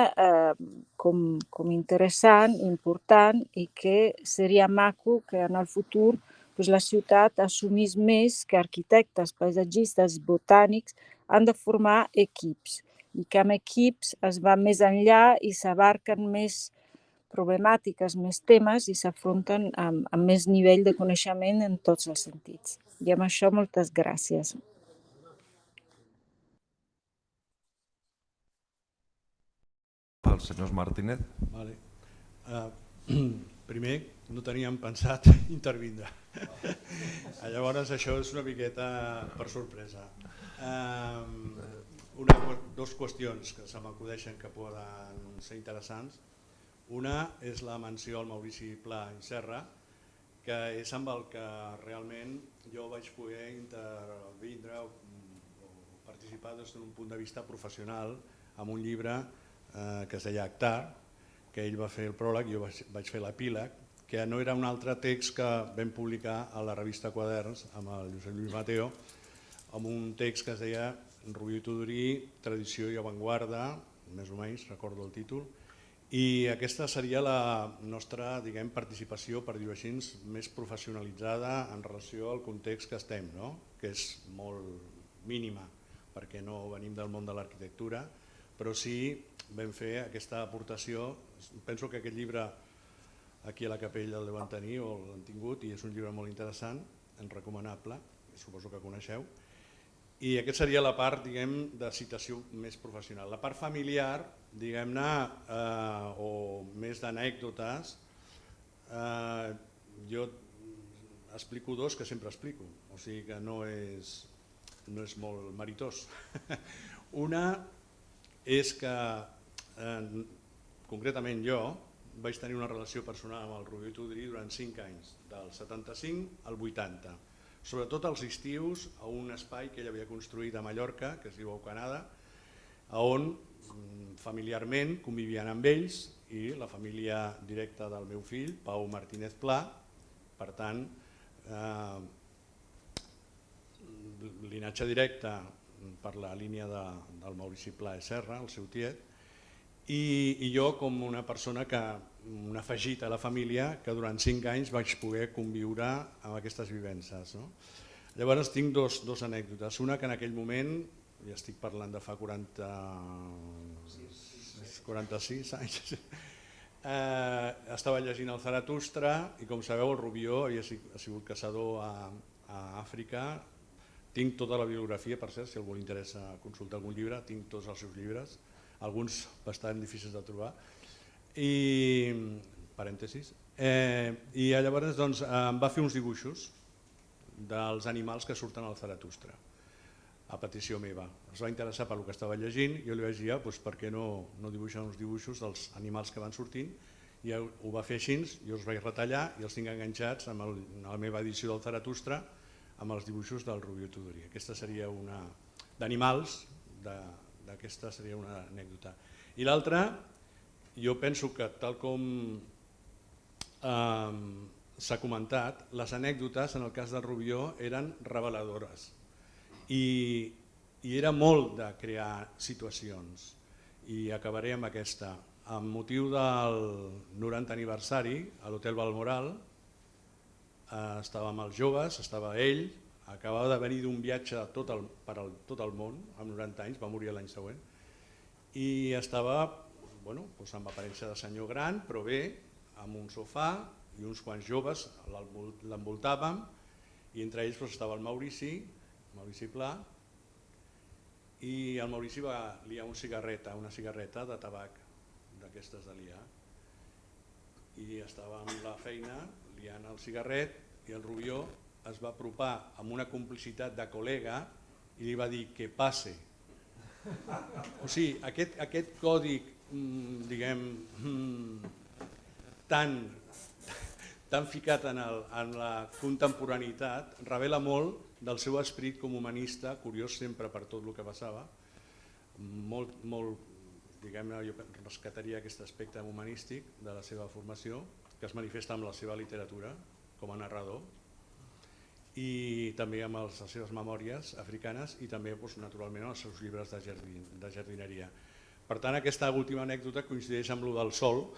com interessant, important i que seria maco que en el futur la ciutat assumís més que arquitectes, paisatgistes, botànics han de formar equips i que amb equips es va més enllà i s'abarquen més problemàtiques, més temes i s'afronten amb més nivell de coneixement en tots els sentits. I amb això moltes gràcies. Els senyors Martínez. Vale. Primer, no teníem pensat intervindre. Llavors això és una miqueta per sorpresa. Dos qüestions que se m'acudeixen que poden ser interessants. Una és la menció al Maurici Pla i Serra, que és amb el que realment jo vaig poder intervindre o participar des d'un punt de vista professional amb un llibre que es deia Hectar, que ell va fer el pròleg, jo vaig fer l'epíleg, que no era un altre text que vam publicar a la revista Quaderns amb el Josep Lluís Mateo, amb un text que es deia Rubió i Tudurí, tradició i avantguarda, més o menys, recordo el títol, i aquesta seria la nostra participació, per dir-ho així, més professionalitzada en relació al context que estem, que és molt mínima, perquè no venim del món de l'arquitectura, però sí vam fer aquesta aportació. Penso que aquest llibre aquí a la capella el deuen tenir o l'han tingut i és un llibre molt interessant, recomanable, suposo que coneixeu. I aquesta seria la part de citació més professional. La part familiar, diguem-ne, o més d'anècdotes, jo explico dos que sempre explico, o sigui que no és molt meritós. Una és que, concretament jo, vaig tenir una relació personal amb el Rubió i Tudurí durant 5 anys, del 75 al 80. Sobretot als estius a un espai que ell havia construït a Mallorca, que es diu Aucanada, on familiarment convivien amb ells i la família directa del meu fill, Pau Martínez Pla, per tant, linatge directe per la línia del Maurici Pla i Serra, el seu tiet, i jo com una persona un afegit a la família que durant 5 anys vaig poder conviure amb aquestes vivències. Llavors tinc dos anècdotes. Una que en aquell moment, ja estic parlant de fa 46 anys, estava llegint el Zaratustra i com sabeu el Rubió havia sigut caçador a Àfrica. Tinc tota la bibliografia, per cert, si algú li interessa consultar algun llibre, tinc tots els seus llibres, alguns bastant difícils de trobar. I llavors em va fer uns dibuixos dels animals que surten al Zaratustra, a petició meva. Es va interessar pel que estava llegint i jo li vaig dir, per què no dibuixar uns dibuixos dels animals que van sortint, i ho va fer així, jo els vaig retallar i els tinc enganxats amb la meva edició del Zaratustra amb els dibuixos del Rubió i Tudurí. Aquesta seria una d'animals, d'aquesta seria una anècdota. I l'altra, jo penso que tal com s'ha comentat, les anècdotes en el cas del Rubió eren reveladores i era molt de crear situacions i acabaré amb aquesta. Amb motiu del 90 aniversari a l'Hotel Balmoral estàvem els joves, estava ell, acabava de venir d'un viatge per tot el món, amb 90 anys, va morir l'any següent, i estava amb aparença de senyor gran, però bé, amb un sofà i uns quants joves l'envoltàvem, i entre ells estava el Maurici Pla, i el Maurici va liar una cigarreta de tabac, d'aquestes de liar, i estava amb la feina liant el cigarret i el Rubió es va apropar amb una complicitat de col·lega i li va dir que passe. O sigui, aquest còdic, diguem, tan ficat en la contemporaneïtat revela molt del seu esperit com humanista, curiós sempre per tot el que passava, molt, diguem-ne, jo rescataria aquest aspecte humanístic de la seva formació, que es manifesta amb la seva literatura com a narrador, i també amb les seves memòries africanes i també, naturalment, els seus llibres de jardineria. Per tant, aquesta última anècdota coincideix amb el del sol,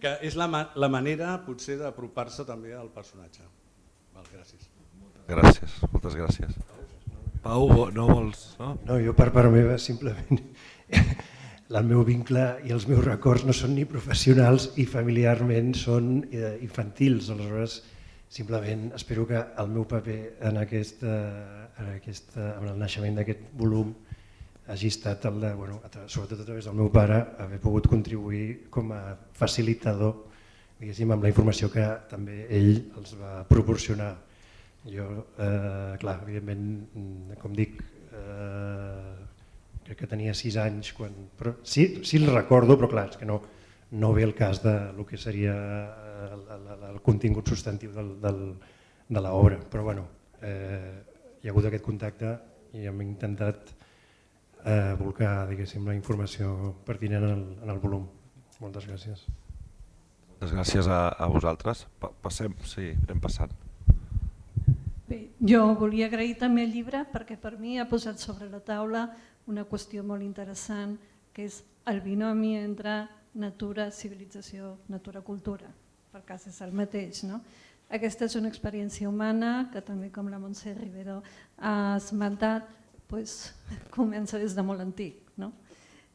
que és la manera, potser, d'apropar-se també al personatge. Gràcies. Gràcies, moltes gràcies. Pau, no vols? No, jo per part meva, simplement, el meu vincle i els meus records no són ni professionals i familiarment són infantils, aleshores simplement espero que el meu paper en el naixement d'aquest volum hagi estat el de, sobretot a través del meu pare, haver pogut contribuir com a facilitador, diguéssim, amb la informació que també ell els va proporcionar. Jo, clar, evidentment, com dic, crec que tenia 6 anys, sí el recordo, però clar, és que no ve el cas del que seria el contingut substantiu de l'obra, però bueno, hi ha hagut aquest contacte i hem intentat volcar, diguéssim, la informació pertinent en el volum. Moltes gràcies. Moltes gràcies a vosaltres. Passem, sí, anem passant. Bé, jo volia agrair també el llibre perquè per mi ha posat sobre la taula una qüestió molt interessant, que és el binomi entre natura, civilització, natura-cultura. Per cas és el mateix, no? Aquesta és una experiència humana que també, com la Montse Rivero ha esmentat, comença des de molt antic, no?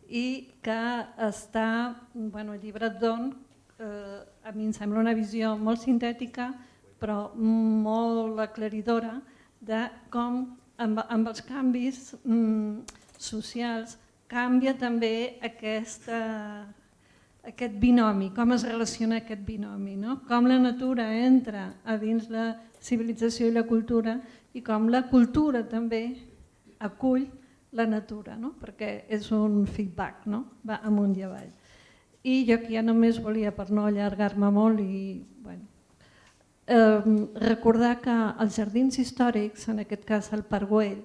I que està, el llibre Don, a mi em sembla una visió molt sintètica però molt aclaridora de com amb els canvis socials canvia també aquest binomi, com es relaciona aquest binomi, com la natura entra a dins la civilització i la cultura i com la cultura també acull la natura, perquè és un feedback, va amunt i avall. I jo aquí ja només volia, per no allargar-me molt, recordar que els jardins històrics, en aquest cas el Parc Güell,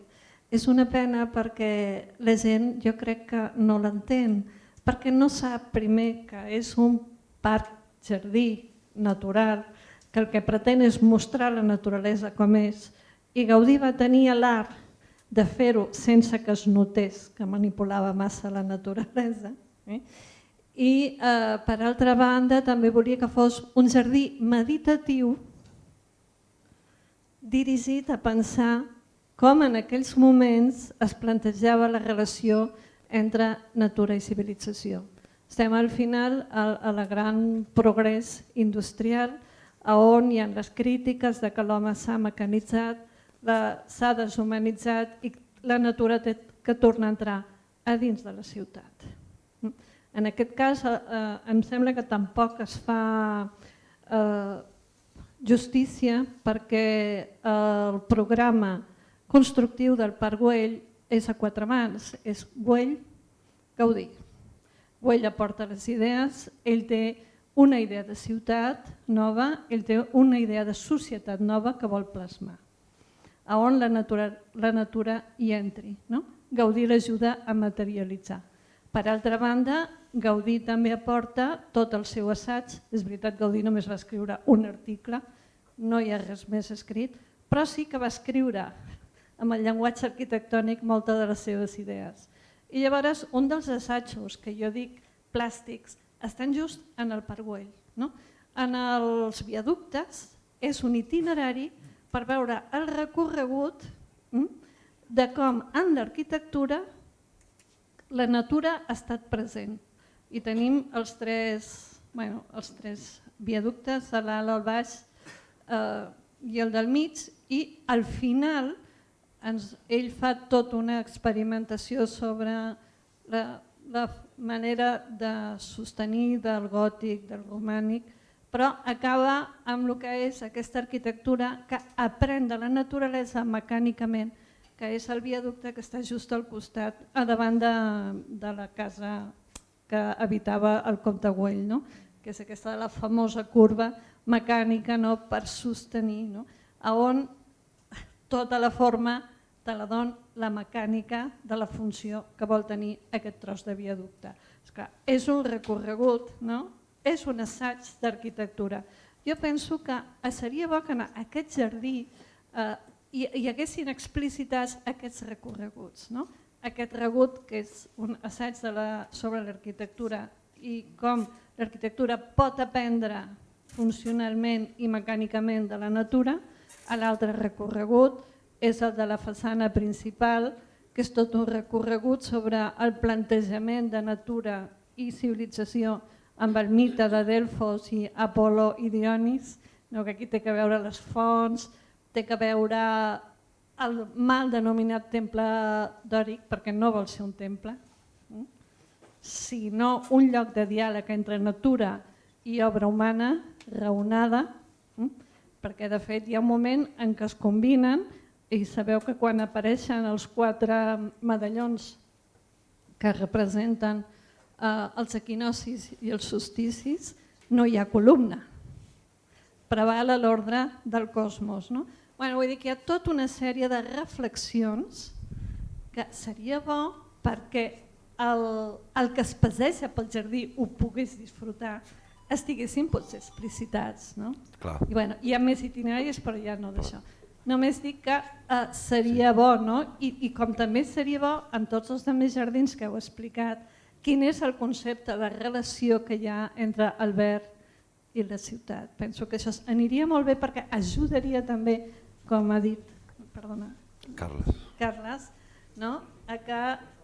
és una pena perquè la gent jo crec que no l'entén, perquè no sap primer que és un parc jardí natural, que el que pretén és mostrar la naturalesa com és, i Gaudí va tenir l'art de fer-ho sense que es notés que manipulava massa la naturalesa. I per altra banda també volia que fos un jardí meditatiu dirigit a pensar com en aquells moments es plantejava la relació entre natura i civilització. Estem al final a la gran progrés industrial on hi ha les crítiques de que l'home s'ha mecanitzat, s'ha deshumanitzat i la natura té que tornar a entrar a dins de la ciutat. En aquest cas em sembla que tampoc es fa justícia perquè el programa constructiu del Parc Güell és a 4 mans, és Güell-Gaudí. Güell aporta les idees, ell té una idea de ciutat nova, ell té una idea de societat nova que vol plasmar, on la natura hi entri. Gaudí l'ajuda a materialitzar. Per altra banda, Gaudí també aporta tot el seu assaig. És veritat, Gaudí només va escriure un article, no hi ha res més escrit, però sí que va escriure amb el llenguatge arquitectònic moltes de les seves idees. I llavors, un dels assajos que jo dic plàstics estan just en el Parc Güell. En els viaductes és un itinerari per veure el recorregut de com en l'arquitectura la natura ha estat present. I tenim els tres viaductes, l'alt, el baix i el del mig, i al final ell fa tota una experimentació sobre la manera de sostenir del gòtic, del romànic, però acaba amb el que és aquesta arquitectura que aprèn de la naturalesa mecànicament, que és el viaducte que està just al costat, a davant de la casa que habitava el comte Güell, que és aquesta la famosa curva mecànica per sostenir, on tota la forma te la dona la mecànica de la funció que vol tenir aquest tros de viaducte. És un recorregut, és un assaig d'arquitectura. Jo penso que seria bo que en aquest jardí hi haguessin explicitats aquests recorreguts. Aquest recorregut que és un assaig sobre l'arquitectura i com l'arquitectura pot aprendre funcionalment i mecànicament de la natura. L'altre recorregut és el de la façana principal, que és tot un recorregut sobre el plantejament de natura i civilització amb el mite de Delfos i Apol·lo i Dionís, que aquí té que veure les fonts, té que veure el mal denominat temple dòric, perquè no vol ser un temple, sinó un lloc de diàleg entre natura i obra humana raonada, perquè de fet hi ha un moment en què es combinen i sabeu que quan apareixen els 4 medallons que representen els equinocis i els solsticis, no hi ha columna, preval l'ordre del cosmos. Vull dir que hi ha tota una sèrie de reflexions que seria bo perquè el que es passeja pel jardí ho pogués disfrutar, estiguessin potser explicitats. Hi ha més itineraris, però ja no d'això. Només dic que seria bo, i com també seria bo en tots els altres jardins que heu explicat, quin és el concepte de relació que hi ha entre el verd i la ciutat. Penso que això aniria molt bé perquè ajudaria també, com ha dit Carles, a que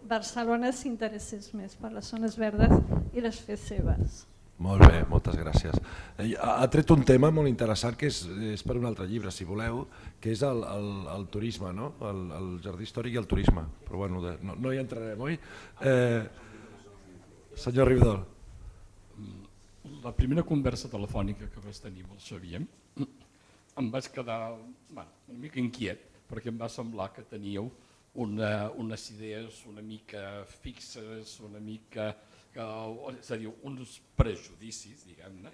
Barcelona s'interessés més per les zones verdes i les fes seves. Molt bé, moltes gràcies. Ha tret un tema molt interessant que és per un altre llibre, si voleu, que és el turisme, el jardí històric i el turisme. Però bueno, no hi entrarem, oi? Senyor Riudol. La primera conversa telefònica que vas tenir amb el Xavier em vaig quedar una mica inquiet perquè em va semblar que teníeu unes idees una mica fixes, una mica, és a dir, uns prejudicis, diguem-ne.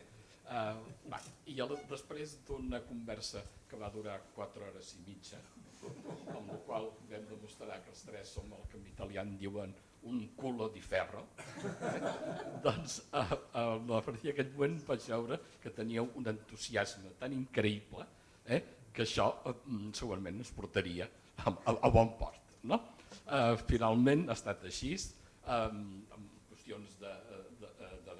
I després d'una conversa que va durar 4 hores i mitja, amb la qual vam demostrar que els tres som el que en italià en diuen un culo di ferro, doncs a partir d'aquest moment vaig veure que teníeu un entusiasme tan increïble que això segurament ens portaria a bon port. Finalment ha estat així, amb qüestions de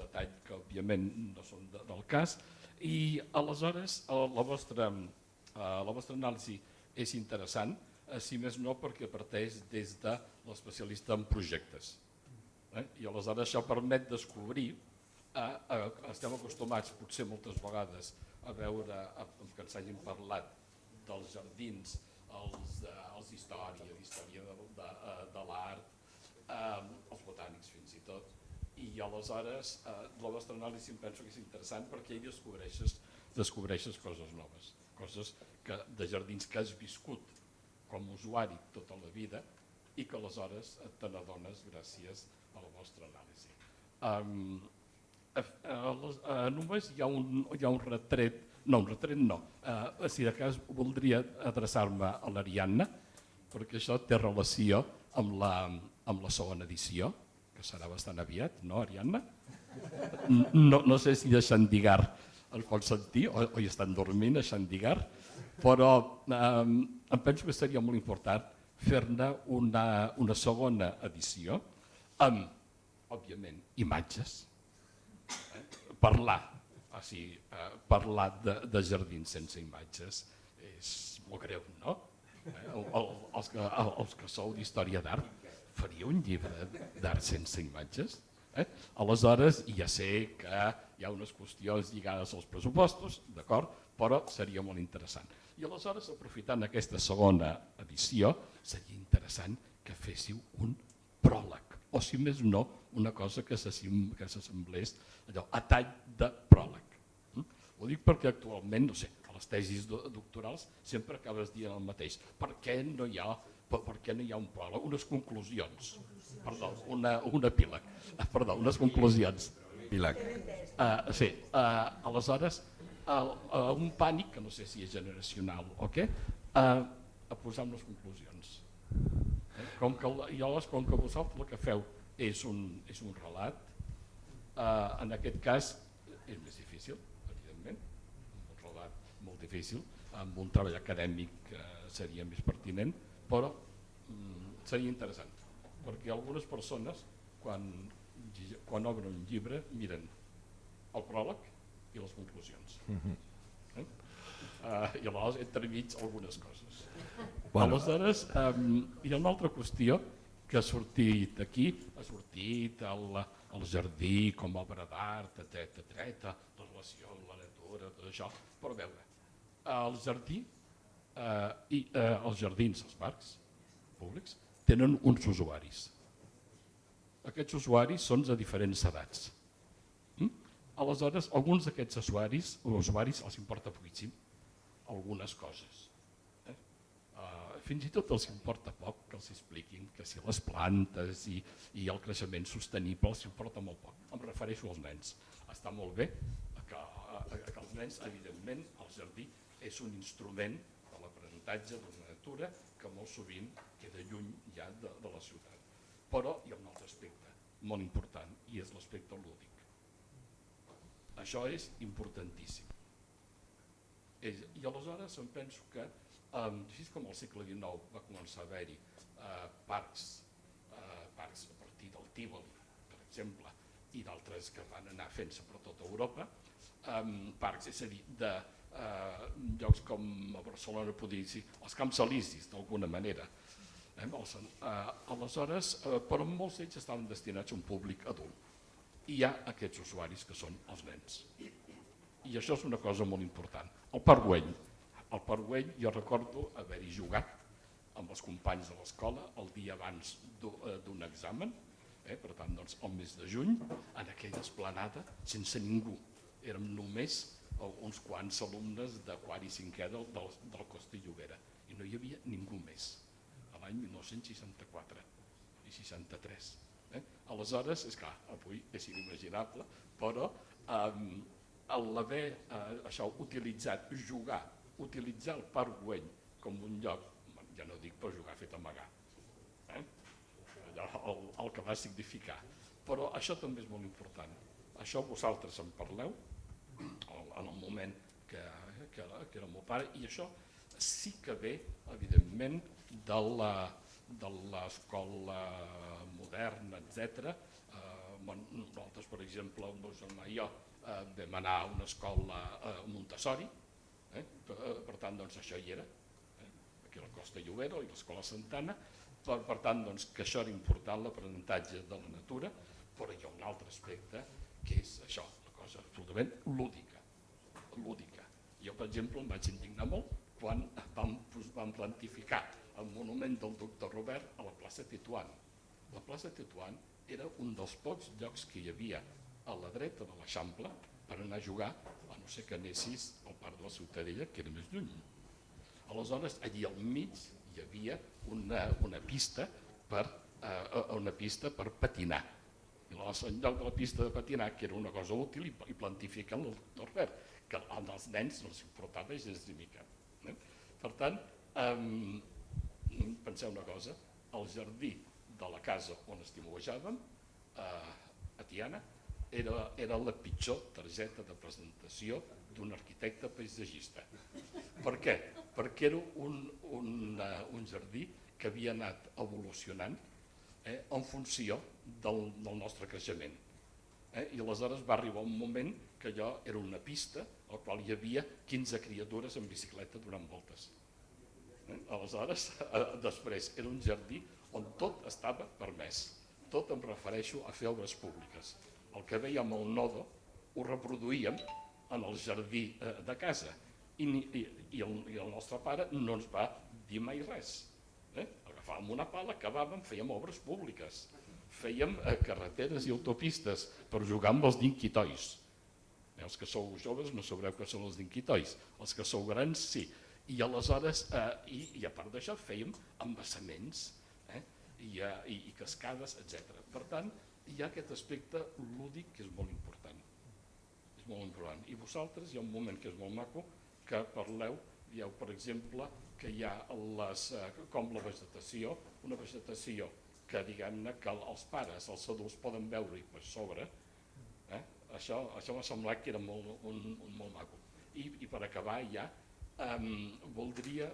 detall que òbviament no són del cas, i aleshores la vostra anàlisi és interessant, si més no perquè parteix des de l'especialista en projectes. I aleshores això permet descobrir, estem acostumats potser moltes vegades a veure que ens hagin parlat dels jardins, els d'història de l'art, els botànics fins i tot, i aleshores la vostra anàlisi em penso que és interessant perquè hi descobreixes coses noves, coses de jardins que has viscut com a usuari tota la vida i que aleshores te n'adones gràcies a la vostra anàlisi. Només hi ha un retret, si de cas voldria adreçar-me a l'Ariadna, perquè això té relació amb la segona edició, que que serà bastant aviat, no, Ariadna? No sé si a Xandigar es pot sentir o hi estan dormint a Xandigar, però em penso que seria molt important fer-ne una segona edició amb, òbviament, imatges, parlar de jardins sense imatges és molt greu, no? Els que sou d'història d'art, faríeu un llibre d'art sense imatges? Aleshores, ja sé que hi ha unes qüestions lligades als pressupostos, d'acord, però seria molt interessant. I aleshores, aprofitant aquesta segona edició, seria interessant que féssiu un pròleg, o si més no, una cosa que s'assemblés a tall de pròleg. Ho dic perquè actualment, no sé, a les tesis doctorals sempre acabes dient el mateix. Per què no hi ha un pròleg? Unes conclusions. Perdó, un epíleg. Perdó, unes conclusions. Epíleg. Sí, aleshores, un pànic, que no sé si és generacional o què, a posar unes conclusions. Com que vosaltres el que feu és un relat, en aquest cas és més difícil, evidentment, un relat molt difícil, amb un treball acadèmic seria més pertinent, però seria interessant, perquè algunes persones, quan obren un llibre, miren el pròleg i les conclusions. I aleshores entremig algunes coses. Aleshores, hi ha una altra qüestió que ha sortit aquí, ha sortit el jardí com a obra d'art, etc., la relació amb la natura, tot això, però a veure, el jardí i els jardins, els parcs públics, tenen uns usuaris. Aquests usuaris són de diferents edats. Aleshores, alguns d'aquests usuaris els importa poquíssim algunes coses. Fins i tot els importa poc que els expliquin que si les plantes i el creixement sostenible els importa molt poc. Em refereixo als nens. Està molt bé que els nens, evidentment, el jardí és un instrument de l'aprenentatge de la natura que molt sovint queda lluny ja de la ciutat. Però hi ha un altre aspecte molt important i és l'aspecte lúdic. Això és importantíssim. I aleshores em penso que, així com al segle XIX va començar a haver-hi parcs a partir del Tívoli, per exemple, i d'altres que van anar fent-se per tota Europa, parcs, és a dir, de llocs com a Barcelona, podria dir, els Camps Elisis, d'alguna manera. Aleshores, però molts d'ells estaven destinats a un públic adult. I hi ha aquests usuaris que són els nens. I això és una cosa molt important. El Parc Güell. El Parc Güell jo recordo haver-hi jugat amb els companys de l'escola el dia abans d'un examen, per tant, el mes de juny, en aquella esplanada, sense ningú. Érem només uns quants alumnes de quart i cinquè del Costa i Llobera. I no hi havia ningú més, a l'any 1964 i 63. Aleshores, és clar, avui és inimaginable, però l'haver utilitzat, utilitzar el Parc Güell com un lloc, ja no dic per jugar fet amagar, el que va significar, però això també és molt important. Això vosaltres en parleu en el moment que era el meu pare, i això sí que ve, evidentment, de l'escola moderna, etc. Nosaltres, per exemple, el meu germà i jo vam anar a una escola Montessori, per tant, això hi era, aquí a la Costa Llobera i l'escola Santana, per tant, que això era important, l'aprenentatge de la natura, però hi ha un altre aspecte que és això, una cosa absolutament lúdica. Jo, per exemple, em vaig indignar molt quan vam plantificar el monument del doctor Robert a la plaça Tetuan. La plaça Tetuan era un dels pocs llocs que hi havia a la dreta de l'Eixample per anar a jugar, a no ser que anessis al parc de la Ciutadella, que era més lluny. Aleshores, allí al mig hi havia una pista per patinar. I en lloc de la pista de patinar, que era una cosa útil, i plantifiquen el doctor Robert, que als nens no els importava gens ni mica. Per tant, penseu una cosa, el jardí de la casa on estimulejàvem a Tiana era la pitjor targeta de presentació d'un arquitecte paisatgista. Per què? Perquè era un jardí que havia anat evolucionant en funció del nostre creixement. I aleshores va arribar un moment que allò era una pista al qual hi havia 15 criatures en bicicleta donant voltes. Aleshores, després, era un jardí on tot estava permès. Tot em refereixo a fer obres públiques. El que vèiem al nodo ho reproduïem en el jardí de casa i el nostre pare no ens va dir mai res. Agafàvem una pala, acabàvem, fèiem obres públiques, fèiem carreteres i autopistes per jugar amb els dinquitois. Els que sou joves no sabreu què són els dinquitois, els que sou grans sí. I aleshores, i a part d'això, fèiem embassaments i cascades, etc. Per tant, hi ha aquest aspecte lúdic que és molt important. És molt important. I vosaltres hi ha un moment que és molt maco, que parleu, dieu, per exemple, que hi ha com la vegetació, una vegetació que diguem-ne que els pares, els adults poden veure i per sobre. Això m'ha semblat que era molt maco. I per acabar ja, voldria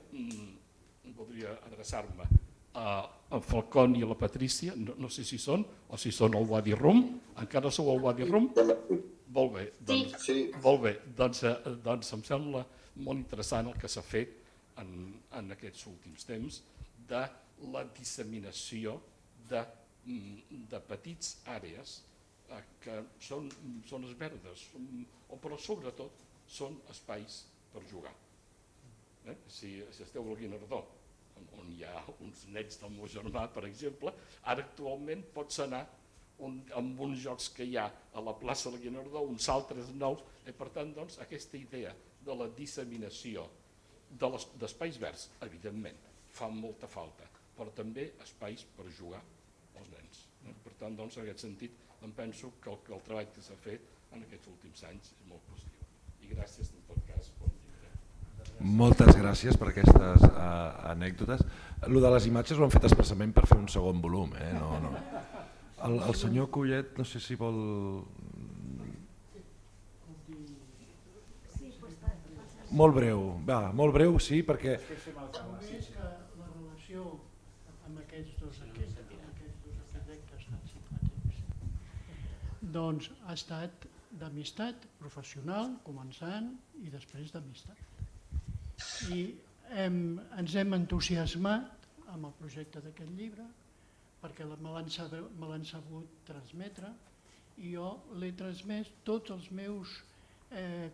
adreçar-me a Falcón i a la Patrícia, no sé si són o si són al Wadi Rum. Encara sou al Wadi Rum? Molt bé, doncs em sembla molt interessant el que s'ha fet en aquests últims temps de la disseminació de petits àrees que són zones verdes, però sobretot són espais per jugar. Si esteu al Guinardó, on hi ha uns nets del meu germà, per exemple, ara actualment pots anar amb uns jocs que hi ha a la plaça del Guinardó, uns altres nous, i per tant aquesta idea de la disseminació d'espais verds, evidentment, fa molta falta, però també espais per jugar als nens. Per tant, en aquest sentit, em penso que el treball que s'ha fet en aquests últims anys és molt positiu. I gràcies, en tot cas, bon llibre. Moltes gràcies per aquestes anècdotes. Lo de les imatges ho han fet expressament per fer un segon volum. El senyor Collet, no sé si vol... Molt breu, sí, perquè... Només que la relació amb aquests dos arquitectes tan simpàtics doncs ha estat d'amistat professional, començant, i després d'amistat. I ens hem entusiasmat amb el projecte d'aquest llibre perquè me l'han sabut transmetre i jo l'he transmès tots els meus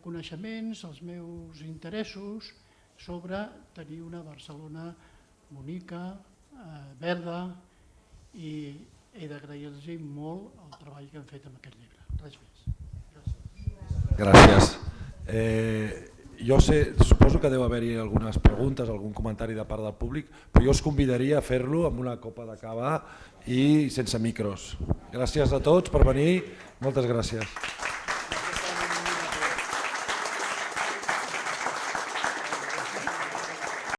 coneixements, els meus interessos sobre tenir una Barcelona bonica, verda, i he d'agrair-los molt el treball que han fet amb aquest llibre. Res més. Gràcies. Jo suposo que deu haver-hi algunes preguntes, algun comentari de part del públic, però jo us convidaria a fer-lo amb una copa de cava i sense micros. Gràcies a tots per venir, moltes gràcies.